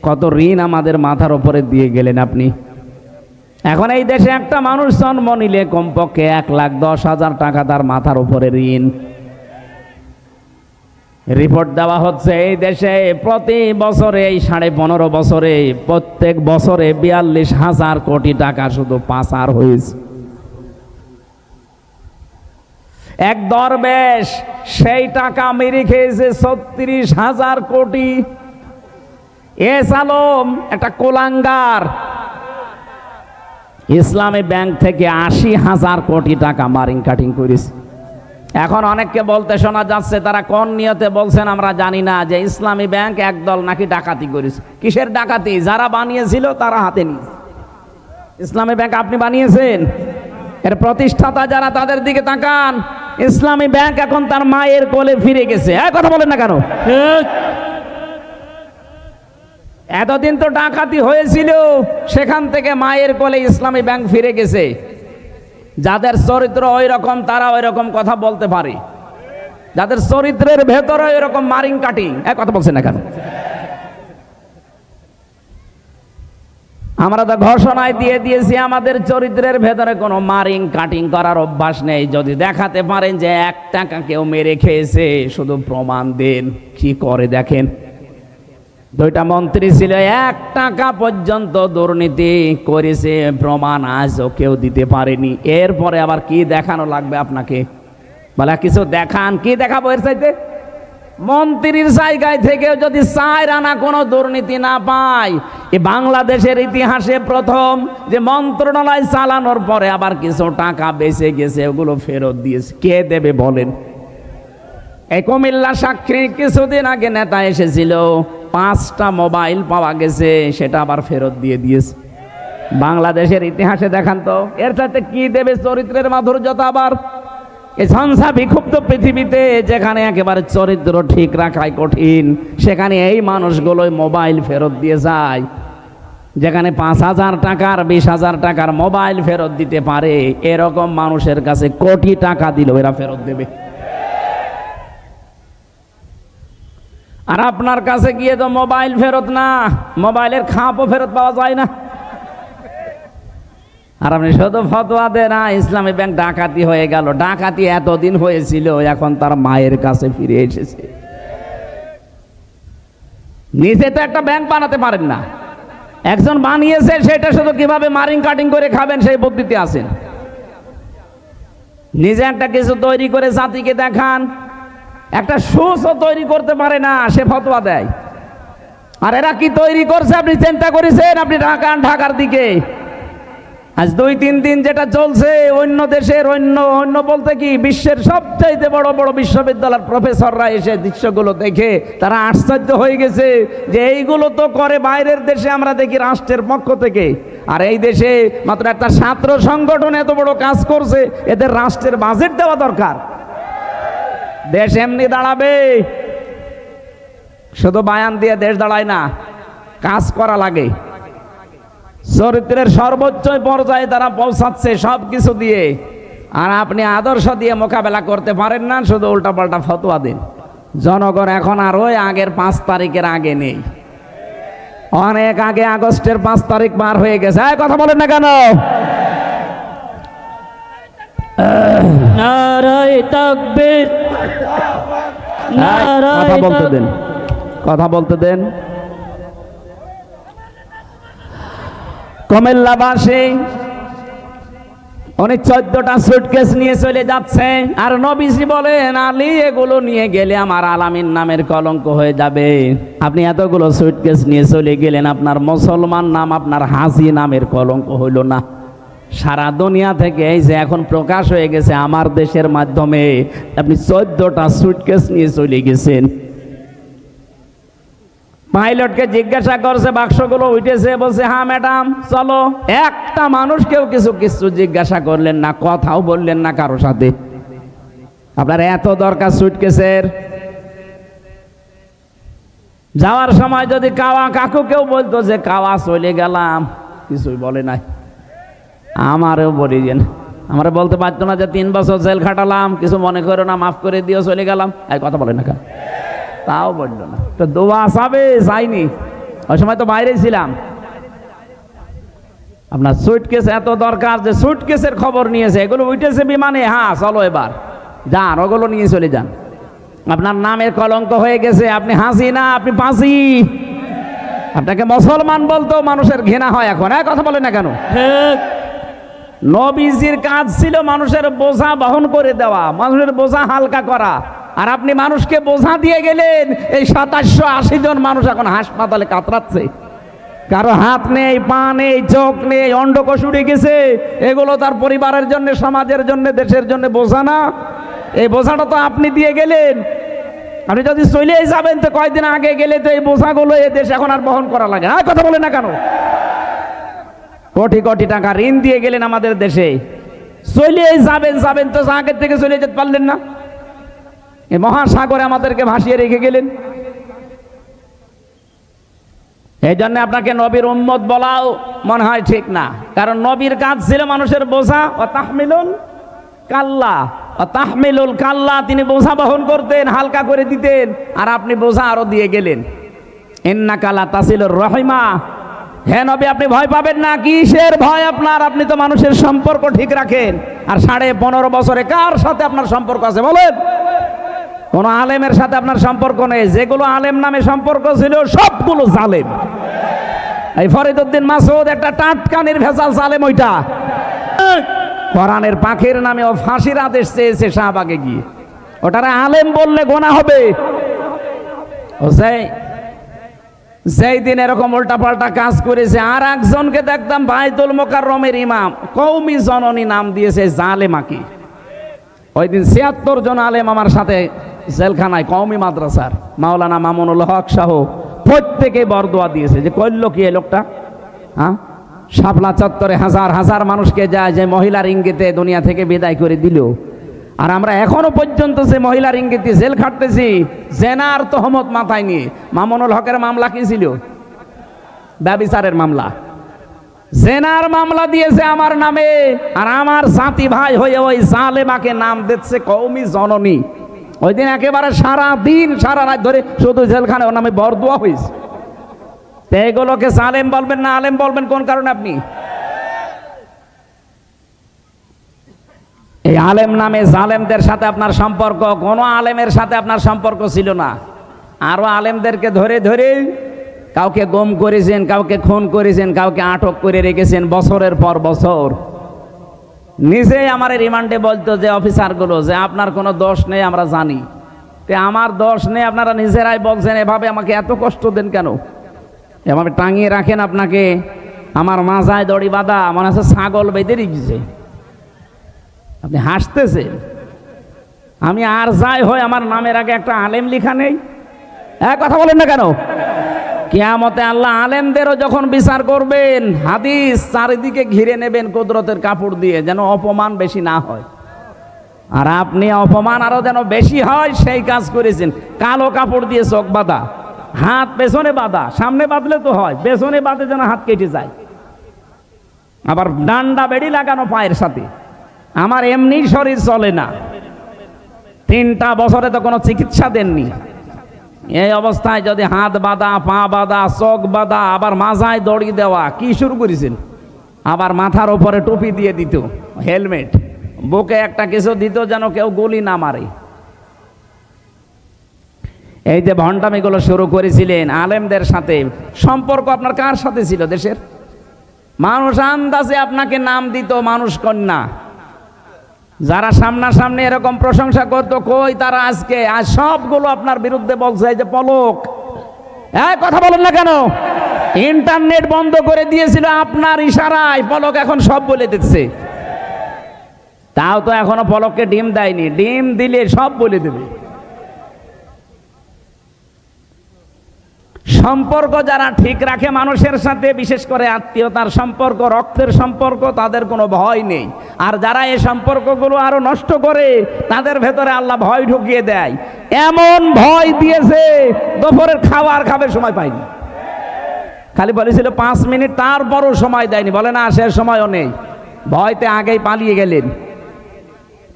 কত ঋণ আমাদের মাথার উপরে দিয়ে গেলেন আপনি। এখন এই দেশে একটা মানুষ জন্ম নিলে কমপক্ষে 1,10,000 টাকা তার মাথার উপরে ঋণ। রিপোর্ট দেওয়া হচ্ছে এই দেশে প্রতি বছরে, এই 15.5 বছরে, প্রত্যেক বছরে 42,000 কোটি টাকা শুধু পাচার হয়েছে। এক দরবেশ সেই টাকা মেরে খেয়েছে 36,000 কোটি। এস আলম একটা কোলাঙ্গার ইসলামী ব্যাংক থেকে 80,000 কোটি টাকা মারিং কাটিং করেছে। এখন অনেককে বলতে শোনা যাচ্ছে, তারা কোন নিয়তে বলছেন আমরা জানি না, যে ইসলামী ব্যাংক একদল নাকি ডাকাতি করেছে। কিসের ডাকাতি? যারা বানিয়েছিল তারা হাতে নিয়েছে। ইসলামী ব্যাংক আপনি বানিয়েছেন, এর প্রতিষ্ঠাতা যারা, তাদের দিকে তাকান। ইসলামী ব্যাংক এখন তার মায়ের কোলে ফিরে গেছে। কথা বলেন না কেন? এতদিন তো ডাকাতি হয়েছিল, সেখান থেকে মায়ের কোলে ইসলামী ব্যাংক ফিরে গেছে। যাদের চরিত্র ওই রকম তারা ওই রকম কথা বলতে পারে, যাদের চরিত্রের ভেতরে ওই রকম মারিং কাটিং। কথা বলছেন না কেন? আমরা তো ঘোষণায় দিয়ে দিয়েছি আমাদের চরিত্রের ভেতরে কোনো মারিং কাটিং করার অভ্যাস নেই। যদি দেখাতে পারেন যে 1 টাকা কেউ মেরে খেয়েছে, শুধু প্রমাণ দেন। কি করে দেখেন, 2টা মন্ত্রী ছিল, 1 টাকা পর্যন্ত দুর্নীতি করেছে, প্রমাণ আজও কেউ দিতে পারেনি। এরপরে আবার কি দেখানো লাগবে আপনাকে? বলে কিছু দেখান। কি দেখাবো এর চাইতে? মন্ত্রীর জায়গায় থেকেও যদি 4 আনা কোনো দুর্নীতি না পায়, এ বাংলাদেশের ইতিহাসে প্রথম যে মন্ত্রণালয় চালানোর পরে আবার কিছু টাকা বেঁচে গেছে, ওগুলো ফেরত দিয়েছে। কে দেবে বলেন? এই কুমিল্লা সাক্ষী কিছুদিন আগে নেতা এসেছিল, 5টা মোবাইল পাওয়া গেছে, সেটা আবার ফেরত দিয়ে দিয়েছে। বাংলাদেশের ইতিহাসে দেখান তো এর সাথে কি দেবে চরিত্রের মাধুর্যতা? আবার এই ঝঞ্ঝা বিক্ষুব্ধ পৃথিবীতে, যেখানে একেবারে চরিত্র ঠিক রাখাই কঠিন, সেখানে এই মানুষগুলোই মোবাইল ফেরত দিয়ে যায়। যেখানে 5,000 টাকার 20,000 টাকার মোবাইল ফেরত দিতে পারে, এরকম মানুষের কাছে কোটি টাকা দিল এরা ফেরত দেবে। আর আপনার কাছে গিয়ে তো মোবাইল ফেরত না, মোবাইলের খাপও ফেরত পাওয়া যায় না। আর আপনি শুধু ফতোয়া দেন, না ইসলামী ব্যাংক ডাকাতি হয়ে গেল। ডাকাতি এতদিন হয়েছিল, এখন তার মায়ের কাছে ফিরে এসেছে। নিজে তো একটা ব্যাংক বানাতে পারেন না, একজন বানিয়েছে, সেটা শুধু কিভাবে মারিং কাটিং করে খাবেন সেই বুদ্ধিতে আছেন। নিজে একটা কিছু তৈরি করে জাতিকে দেখান। একটা সুসও তৈরি করতে পারে না, সে ফতোয়া দেয়। আর এরা কি তৈরি করছে আপনি চিন্তা করেছেন? আপনি ঢাকার দিকে আজ 2-3 দিন যেটা চলছে, অন্য দেশের অন্য বলতে কি বিশ্বের সবচাইতে বড় বড় বিশ্ববিদ্যালয়ের প্রফেসররা এসে দৃশ্যগুলো দেখে তারা আশ্চর্য হয়ে গেছে যে এইগুলো তো করে বাইরের দেশে, আমরা দেখি রাষ্ট্রের পক্ষ থেকে। আর এই দেশে মাত্র একটা ছাত্র সংগঠন এত বড় কাজ করছে, এদের রাষ্ট্রের বাজেট দেওয়া দরকার। দেশ এমনি দাঁড়াবে, শুধু বায়ান দিয়ে দেশ দাঁড়ায় না, কাজ করা লাগে। চরিত্রের সর্বোচ্চ পর্যায়ে তারা পৌঁছাচ্ছে সবকিছু দিয়ে। আর আপনি আদর্শ দিয়ে মোকাবেলা করতে পারেন না, শুধু উল্টাপাল্টা ফতোয়া দেন। জনগণ এখন আর ওই আগের 5 তারিখের আগে নেই, অনেক আগে আগস্টের 5 তারিখ পার হয়ে গেছে। কথা বলেন না কেন? নারায়ে তাকবীর, কথা বলতে দেন, কথা বলতে দেন। কুমিল্লাবাসী উনি 14টা সুটকেস নিয়ে চলে যাচ্ছে, আর নবীজি বলেন আলী এগুলো নিয়ে গেলে আমার আলামিন নামের কলঙ্ক হয়ে যাবে। আপনি এতগুলো সুটকেস নিয়ে চলে গেলেন, আপনার মুসলমান নাম আপনার হাজি নামের কলঙ্ক হইল না। সারা দুনিয়া থেকে এই যে এখন প্রকাশ হয়ে গেছে আমার দেশের মাধ্যমে, আপনি 14টা সুটকেস নিয়ে চলে গেছেন। পাইলটকে জিজ্ঞাসা করছে বাক্সগুলো উঠেছে, বলছে হ্যাঁ ম্যাডাম চলো। একটা মানুষ কেউ কিছু জিজ্ঞাসা করলেন না, কথাও বললেন না কারো সাথে। আপনার এত দরকার সুটকেসের? যাওয়ার সময় যদি কাকু কেউ বলতো যে কাওয়া চলে গেলাম, কিছুই বলে নাই। আমারও বলি যে আমরা বলতে পারতো না যে 3 বছর জেল খাটালাম, কিছু মনে করো না, মাফ করে দিও, চলে গেলাম, এই কথা বলে না কেন? তাও বলল না। তো দোয়া চাবে যাইনি, ওই সময় তো বাইরেই ছিলাম। আপনার সুটকেস এত দরকার যে সুটকেসের খবর নিয়েছে, এগুলো উঠেছে বিমানে, হ্যাঁ চলো এবার যান, ওগুলো নিয়ে চলে যান। আপনার নামের কলঙ্ক হয়ে গেছে, আপনি হাসি না, আপনি পাসি। আপনাকে মুসলমান বলতো মানুষের ঘৃণা হয় এখন, কথা বলে না কেন? নবীজির কাজ ছিল মানুষের বোঝা বহন করে দেওয়া, মানুষের বোঝা হালকা করা, আর আপনি মানুষকে বোঝা দিয়ে গেলেন। এই 2780 জন মানুষ এখন হাসপাতালে কাতরাচ্ছে, কারো হাত নেই, পা নেই, চোখ নেই, অন্ডকোষ উড়ে গেছে। এগুলো তার পরিবারের জন্য, সমাজের জন্য, দেশের জন্য বোঝা না? এই বোঝাটা তো আপনি দিয়ে গেলেন। আপনি যদি চলেই যাবেন তো কয়েকদিন আগে গেলে তো এই বোঝাগুলো এ দেশ এখন আর বহন করা লাগে না, কথা বলে না কেন? কোটি কোটি টাকা ঋণ দিয়ে গেলেন আমাদের দেশে, চলেই যাবেন তো আগের থেকে চলে যেতে পারলেন না? এই মহাসাগরে আমাদেরকে ভাসিয়ে রেখে গেলেন। এই জন্য আপনাকে নবীর উম্মত বলাও মনে হয় ঠিক না, কারণ নবীর কাজ ছিল মানুষের বোঝা ও তাহমিলুল কাল্লা, তাহমিলুল কাল্লা, তিনি বোঝা বহন করতেন, হালকা করে দিতেন, আর আপনি বোঝা আরো দিয়ে গেলেন। ইন্নাকা লা তাসিলুর রহিমা, হে নবী আপনি ভয় পাবেন না। কিসের ভয় আপনার? আপনি তো মানুষের সম্পর্ক ঠিক রাখেন। আর 15.5 বছরে কার সাথে আপনার সম্পর্ক আছে বলেন? কোন আলেমের সাথে আপনার সম্পর্ক নেই। যেগুলো আলেম নামে সম্পর্ক ছিল সবগুলো জালেম। এই ফরিদউদ্দিন মাসউদ একটা টাটকা নির্ভেজাল জালেম। ওইটা কোরআনের পাখির নামে ও ফাঁসির আদেশ চেয়েছে শাহবাগে গিয়ে, ওটারে আলেম বললে গোনা হবে। ও যেই দিন এরকম উল্টাপাল্টা কাজ করেছে, আর একজনকে দেখতাম বাইতুল মোকাররমের ইমাম, কওমি জননী নাম দিয়েছে জালেমাকি। ওই দিন 76 জন আলেম আমার সাথে জেলখানায়, কওমি মাদ্রাসার মাওলানা মামুনুল হক সহ প্রত্যেকে বরদোয়া দিয়েছে যে করল কি এই লোকটা। হ্যাঁ, শাপলা চত্বরে হাজার হাজার মানুষকে যায় যে মহিলার ইঙ্গিতে দুনিয়া থেকে বিদায় করে দিল, আর আমরা এখনো পর্যন্ত যে মহিলার ইঙ্গিতে জেল খাটতেছি জেনার তহমত মাথায় নিয়ে। মামুনুল হকের মামলা কি ছিল? ব্যভিচারের মামলা। জেনার মামলা দিয়েছে আমার নামে, আর আমার জাতি ভাই হয়ে ওই জালেমাকে নাম দিচ্ছে কওমি জননী। ওই দিন একেবারে সারা দিন সারা রাত ধরে শুধু জেলখানে ওর নামে বরদোয়া হয়েছে। এগুলোকে জালেম বলবেন না আলেম বলবেন কোন কারণে আপনি? এই আলেম নামে জালেমদের সাথে আপনার সম্পর্ক, কোনো আলেমের সাথে আপনার সম্পর্ক ছিল না। আরো আলেমদেরকে ধরে ধরে কাউকে গুম করেছেন, কাউকে খুন করেছেন, কাউকে আটক করে রেখেছেন বছরের পর বছর। নিজেই আমার রিমান্ডে বলতো যে অফিসারগুলো যে আপনার কোনো দোষ নেই আমরা জানি, তে আমার দোষ নেই আপনারা নিজেরাই বলছেন, এভাবে আমাকে এত কষ্ট দেন কেন? এভাবে টাঙিয়ে রাখেন আপনাকে, আমার মাজায় দড়ি বাঁধা, মনে হচ্ছে ছাগল বেঁধে রেখেছে। আপনি হাসতেছেন। আমি আর যাই হয় আমার নামের আগে একটা আলেম লিখা নেই, কথা বলেন না কেন? কিয়ামতে আল্লাহ আলেমদেরও যখন বিচার করবেন, হাদিস চারিদিকে ঘিরে নেবেন কুদরতের কাপড় দিয়ে, যেন অপমান বেশি না হয়। আর আপনি অপমান আরো যেন বেশি হয় সেই কাজ করেছেন। কালো কাপড় দিয়ে চোখ বাঁধা, হাত পেছনে বাঁধা, সামনে বাঁধলে তো হয়, পেছনে বাঁধে যেন হাত কেটে যায়। আবার ডান্ডা বেড়ি লাগানো পায়ের সাথে। আমার এমনি শরীর চলে না, 3টা বছরে তো কোনো চিকিৎসা দেননি। এই অবস্থায় যদি হাত বাঁধা, পা বাঁধা, চোখ বাঁধা, আবার মাজায় দড়ি দেওয়া, কি শুরু করেছেন? আবার মাথার উপরে টুপি দিয়ে দিত, হেলমেট, বুকে একটা কিছু দিত যেন কেউ গুলি না মারে। এই যে ভণ্ডামিগুলো শুরু করেছিলেন আলেমদের সাথে, সম্পর্ক আপনার কার সাথে ছিল? দেশের মানুষ আন্দাজে আপনাকে নাম দিত মানুষ কন্যা। যারা সামনাসামনি এরকম প্রশংসা করতো, কই তারা আজকে? আজ সবগুলো আপনার বিরুদ্ধে বলছে। এই যে পলক, কথা বলেন না কেন? ইন্টারনেট বন্ধ করে দিয়েছিল আপনার ইশারায়, পলক এখন সব বলে দিচ্ছে। তাও তো এখনো পলককে ডিম দেয়নি, ডিম দিলে সব বলে দেবে। সম্পর্ক যারা ঠিক রাখে মানুষের সাথে, বিশেষ করে আত্মীয়তার সম্পর্ক, রক্তের সম্পর্ক, তাদের কোনো ভয় নেই। আর যারা এই সম্পর্কগুলো আরো নষ্ট করে, তাদের ভেতরে আল্লাহ ভয় ঢুকিয়ে দেয়। এমন ভয় দিয়েছে দুপুরের খাবার খাবে সময় পায়নি, খালি বলেছিল 5 মিনিট, তারপরও সময় দেয়নি। বলে না শেষ সময়ও নেই, ভয়তে আগেই পালিয়ে গেলেন।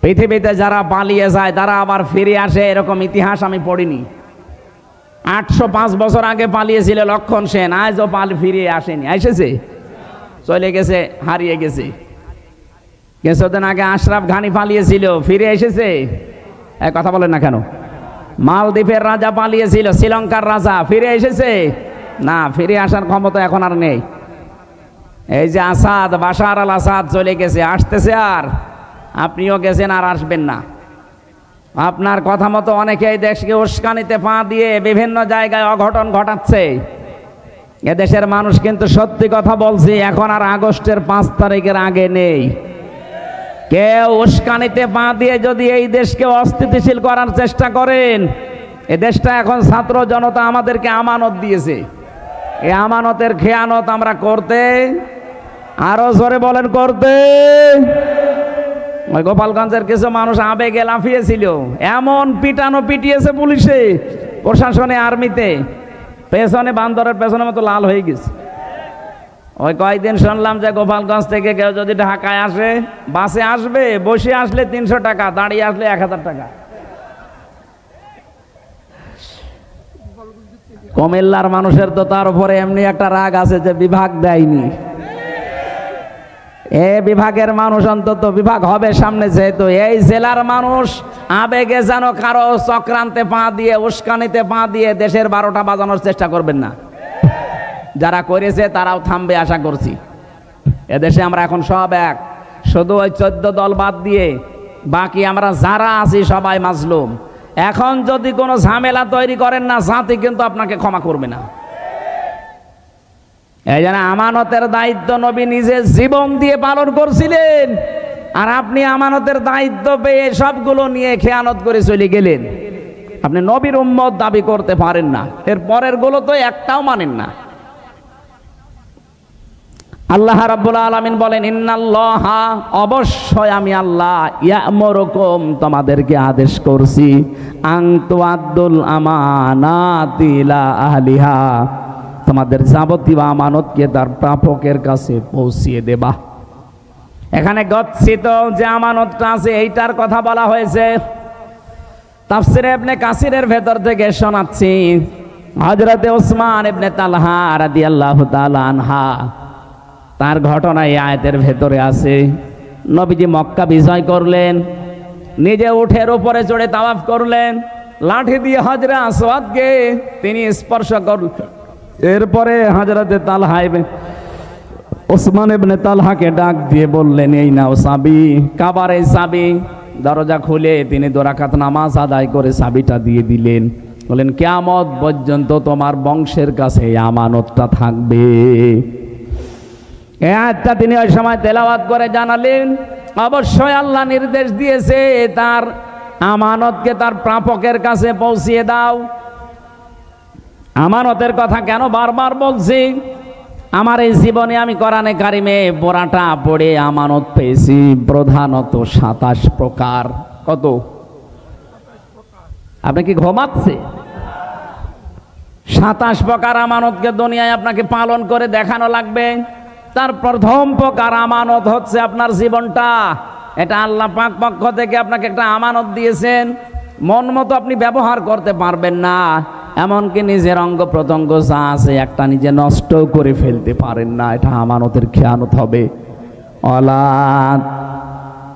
পৃথিবীতে যারা পালিয়ে যায় তারা আবার ফিরে আসে, এরকম ইতিহাস আমি পড়িনি। 805 বছর আগে পালিয়েছিল লক্ষণ সেন, আজও ফিরে আসেনি। এসেছে, চলে গেছে, হারিয়ে গেছে। কিছুদিন আগে আশরাফ ঘানি পালিয়েছিল, ফিরে এসেছে? কথা বলেন না কেন? মালদ্বীপের রাজা পালিয়েছিল, শ্রীলঙ্কার রাজা, ফিরে এসেছে? না, ফিরে আসার ক্ষমতা এখন আর নেই। এই যে আসাদ, বাশার আল আসাদ চলে গেছে, আসতেছে আর, আপনিও গেছেন আর আসবেন না। আপনার কথা মতো অনেকেই দেশকে উস্কানিতে পা দিয়ে বিভিন্ন জায়গায় অঘটন ঘটাচ্ছে। এদেশের মানুষ কিন্তু সত্যি কথা বলছি, এখন আর আগস্টের 5 তারিখের আগে নেই। কেউ উস্কানিতে পা দিয়ে যদি এই দেশকে অস্থিতিশীল করার চেষ্টা করেন, এ দেশটা এখন ছাত্র জনতা আমাদেরকে আমানত দিয়েছে, এই আমানতের খেয়ানত আমরা করতে, আরো জোরে বলেন করতে। ওই গোপালগঞ্জের কিছু মানুষ আবেগে লাফিয়েছিল, এমন পিটানো পিটিয়েছে পুলিশে, প্রশাসনে, আর্মিতে, পেছনে বান্দরের পেছনের মতো লাল হয়ে গেছে। ওই কয়েকদিন শুনলাম যে গোপালগঞ্জ থেকে কেউ যদি ঢাকায় আসে, বাসে আসবে, বসে আসলে 300 টাকা, দাঁড়িয়ে আসলে 1000 টাকা। কুমিল্লার মানুষের তো তার উপরে এমনি একটা রাগ আছে যে বিভাগ দেয়নি। এ বিভাগের মানুষ অন্তত বিভাগ হবে সামনে, যেহেতু এই জেলার মানুষ আবেগে যেন কারো চক্রান্তে পা দিয়ে, উস্কানিতে পা দিয়ে দেশের 12টা বাজানোর চেষ্টা করবেন না। যারা করেছে তারাও থামবে আশা করছি। এদেশে আমরা এখন সব এক, শুধু ওই 14 দল বাদ দিয়ে বাকি আমরা যারা আছি সবাই মাজলুম। এখন যদি কোনো ঝামেলা তৈরি করেন না, জাতি কিন্তু আপনাকে ক্ষমা করবে না। এই জন্য আমানতের দায়িত্ব নবী নিজে জীবন দিয়ে পালন করছিলেন, আর আপনি আমানতের দায়িত্ব পেয়ে সবগুলো নিয়ে খেয়ানত করে চলে গেলেন। আপনি নবীর উম্মত দাবি করতে পারেন না, এর পরের গুলো তো একটাও মানেন না। আল্লাহ রাব্বুল আলামিন বলেন, ইন্নাল্লাহা, অবশ্যই আমি আল্লাহ, ইয়া'মুরুকুম, তোমাদেরকে আদেশ করছি, আন তুআদ্দুল আমানাতি ইলা আহলিহা, তোমাদের যাবতীয় আমানতকে তার প্রাপকের কাছে পৌঁছিয়ে দেবা। এখানে গচ্ছিত যে আমানতটা আছে এইটার কথা বলা হয়েছে। তাফসীরে ইবনে কাসিরের ভেতর থেকে শোনাচ্ছি, হযরতে ওসমান ইবনে তালহা রাদিয়াল্লাহু তাআলা আনহা, তার ঘটনা এই আয়াতের ভেতরে আছে। নবীজি মক্কা বিজয় করলেন, নিজে উঠের উপরে চড়ে তাওয়াফ করলেন, লাঠি দিয়ে হজরে আসওয়াদকে তিনি স্পর্শ করলেন। এরপরে হযরতে তালহা ওসমান ইবনে তালহাকে ডাক দিয়ে বললেন, এই নাও চাবি, কাবার এই চাবি। দরজা খুলে তিনি 2 রাকাত নামাজ আদায় করে চাবিটা দিয়ে দিলেন, বলেন কিয়ামত পর্যন্ত তোমার বংশের কাছে এই আমানতটা থাকবে। এই আয়াতটা তিনি ওই সময় তেলাওয়াত করে জানালেন, অবশ্যই আল্লাহ নির্দেশ দিয়েছে তার আমানতকে তার প্রাপকের কাছে পৌঁছিয়ে দাও। আমানতের কথা কেন বারবার বলছি? আমার এই জীবনে আমি কোরআনে কারিমে পড়াটা পড়ে আমানত পেয়েছি প্রধানত 27 প্রকার। কত? আপনি কি ঘুমাচ্ছে? 27 প্রকার আমানতকে দুনিয়ায় আপনাকে পালন করে দেখানো লাগবে। তার প্রথম প্রকার আমানত হচ্ছে আপনার জীবনটা। এটা আল্লাহ পাক পক্ষ থেকে আপনাকে একটা আমানত দিয়েছেন, মন মতো আপনি ব্যবহার করতে পারবেন না, এমনকি নিজের অঙ্গ প্রত্যঙ্গ যা আছে একটা নিজে নষ্ট করে ফেলতে পারেন না, এটা আমানতের খেয়ানত হবে। অলা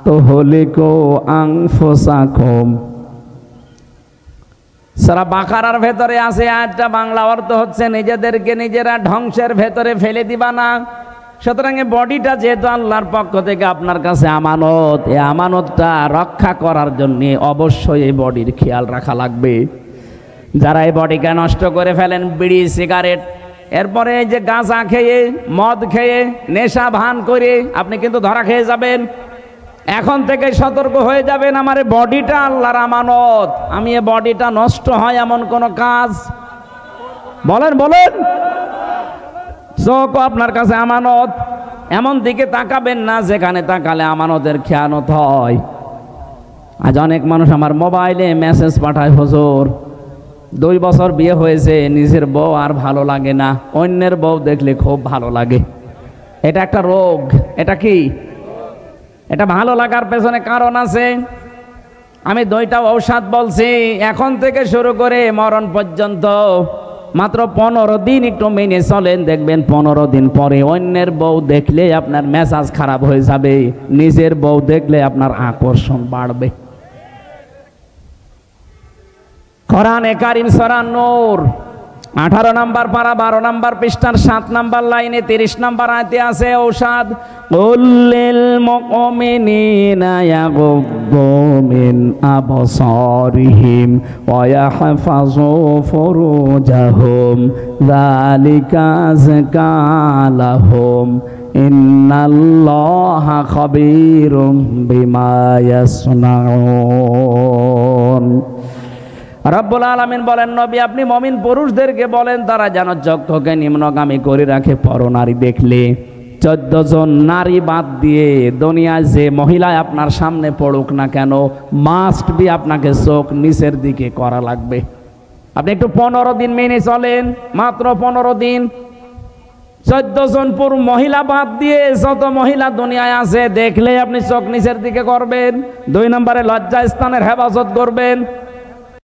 তুহলিকু আনফুসাকুম, সূরা বাকারার ভেতরে আছে আয়াতটা, বাংলা অর্থ হচ্ছে নিজেদেরকে নিজেরা ধ্বংসের ভেতরে ফেলে দিবা না। সুতরাং এই বডিটা যেহেতু আল্লাহর পক্ষ থেকে আপনার কাছে আমানত, এই আমানতটা রক্ষা করার জন্য অবশ্যই এই বডির খেয়াল রাখা লাগবে। যারা এই বডিকে নষ্ট করে ফেলেন, বিড়ি, সিগারেট, এরপরে এই যে গাঁজা খেয়ে, মদ খেয়ে, নেশা ভান করে আপনি কিন্তু ধরা খেয়ে যাবেন। এখন থেকে সতর্ক হয়ে যাবেন, আমার এই বডিটা আল্লাহর আমানত, আমি এই বডিটা নষ্ট হয় এমন কোনো কাজ বলেন বলেন। চোখ আপনার কাছে আমানত, এমন দিকে তাকাবেন না যেখানে তাকালে আমানতের খেয়ানত হয়। আজ অনেক মানুষ আমার মোবাইলে মেসেজ পাঠায়, হুজুর 2 বছর বিয়ে হয়েছে, নিজের বউ আর ভালো লাগে না, অন্যের বউ দেখলে খুব ভালো লাগে। এটা একটা রোগ। এটা কি? এটা ভালো লাগার পেছনে কারণ আছে। আমি 2টা ঔষধ বলছি, এখন থেকে শুরু করে মরণ পর্যন্ত মাত্র 15 দিন একটু মেনে চলেন, দেখবেন 15 দিন পরে অন্যের বউ দেখলে আপনার মেজাজ খারাপ হয়ে যাবে, নিজের বউ দেখলে আপনার আকর্ষণ বাড়বে। কোরআনে কারীম সূরা নূর 18 নম্বর পারা 12 নম্বর পৃষ্ঠার 7 নম্বর লাইনে 30 নম্বর আয়াতে আছে ঔষধ। কুল্লিল মুমিনিনা ইয়াগুদ্দু মিন আবসারিহিম ওয়া ইয়াহফাযু ফুরুজাহুম যালিকা আযকা লাহুম ইন্নাল্লাহা খাবীরুম বিমা ইয়াসনাউন। রব্বুল আলামিন বলেন, নবী আপনি মুমিন পুরুষদেরকে বলেন তারা যেন চক্ষুকে নিম্নগামী করে রাখে পরনারী দেখলে। 14 জন নারী বাদ দিয়ে দুনিয়ায় যে মহিলায় আপনার সামনে পড়ুক না কেন, মাস্ট বি আপনাকে চোখ নিচের দিকে করা লাগবে। আপনি একটু 15 দিন মেনে চলেন, মাত্র 15 দিন। 14 জন মহিলা বাদ দিয়ে যত মহিলা দুনিয়ায় আছে দেখলে আপনি চোখ নিচের দিকে করবেন। 2 নম্বরে লজ্জা স্থানের হেফাজত করবেন।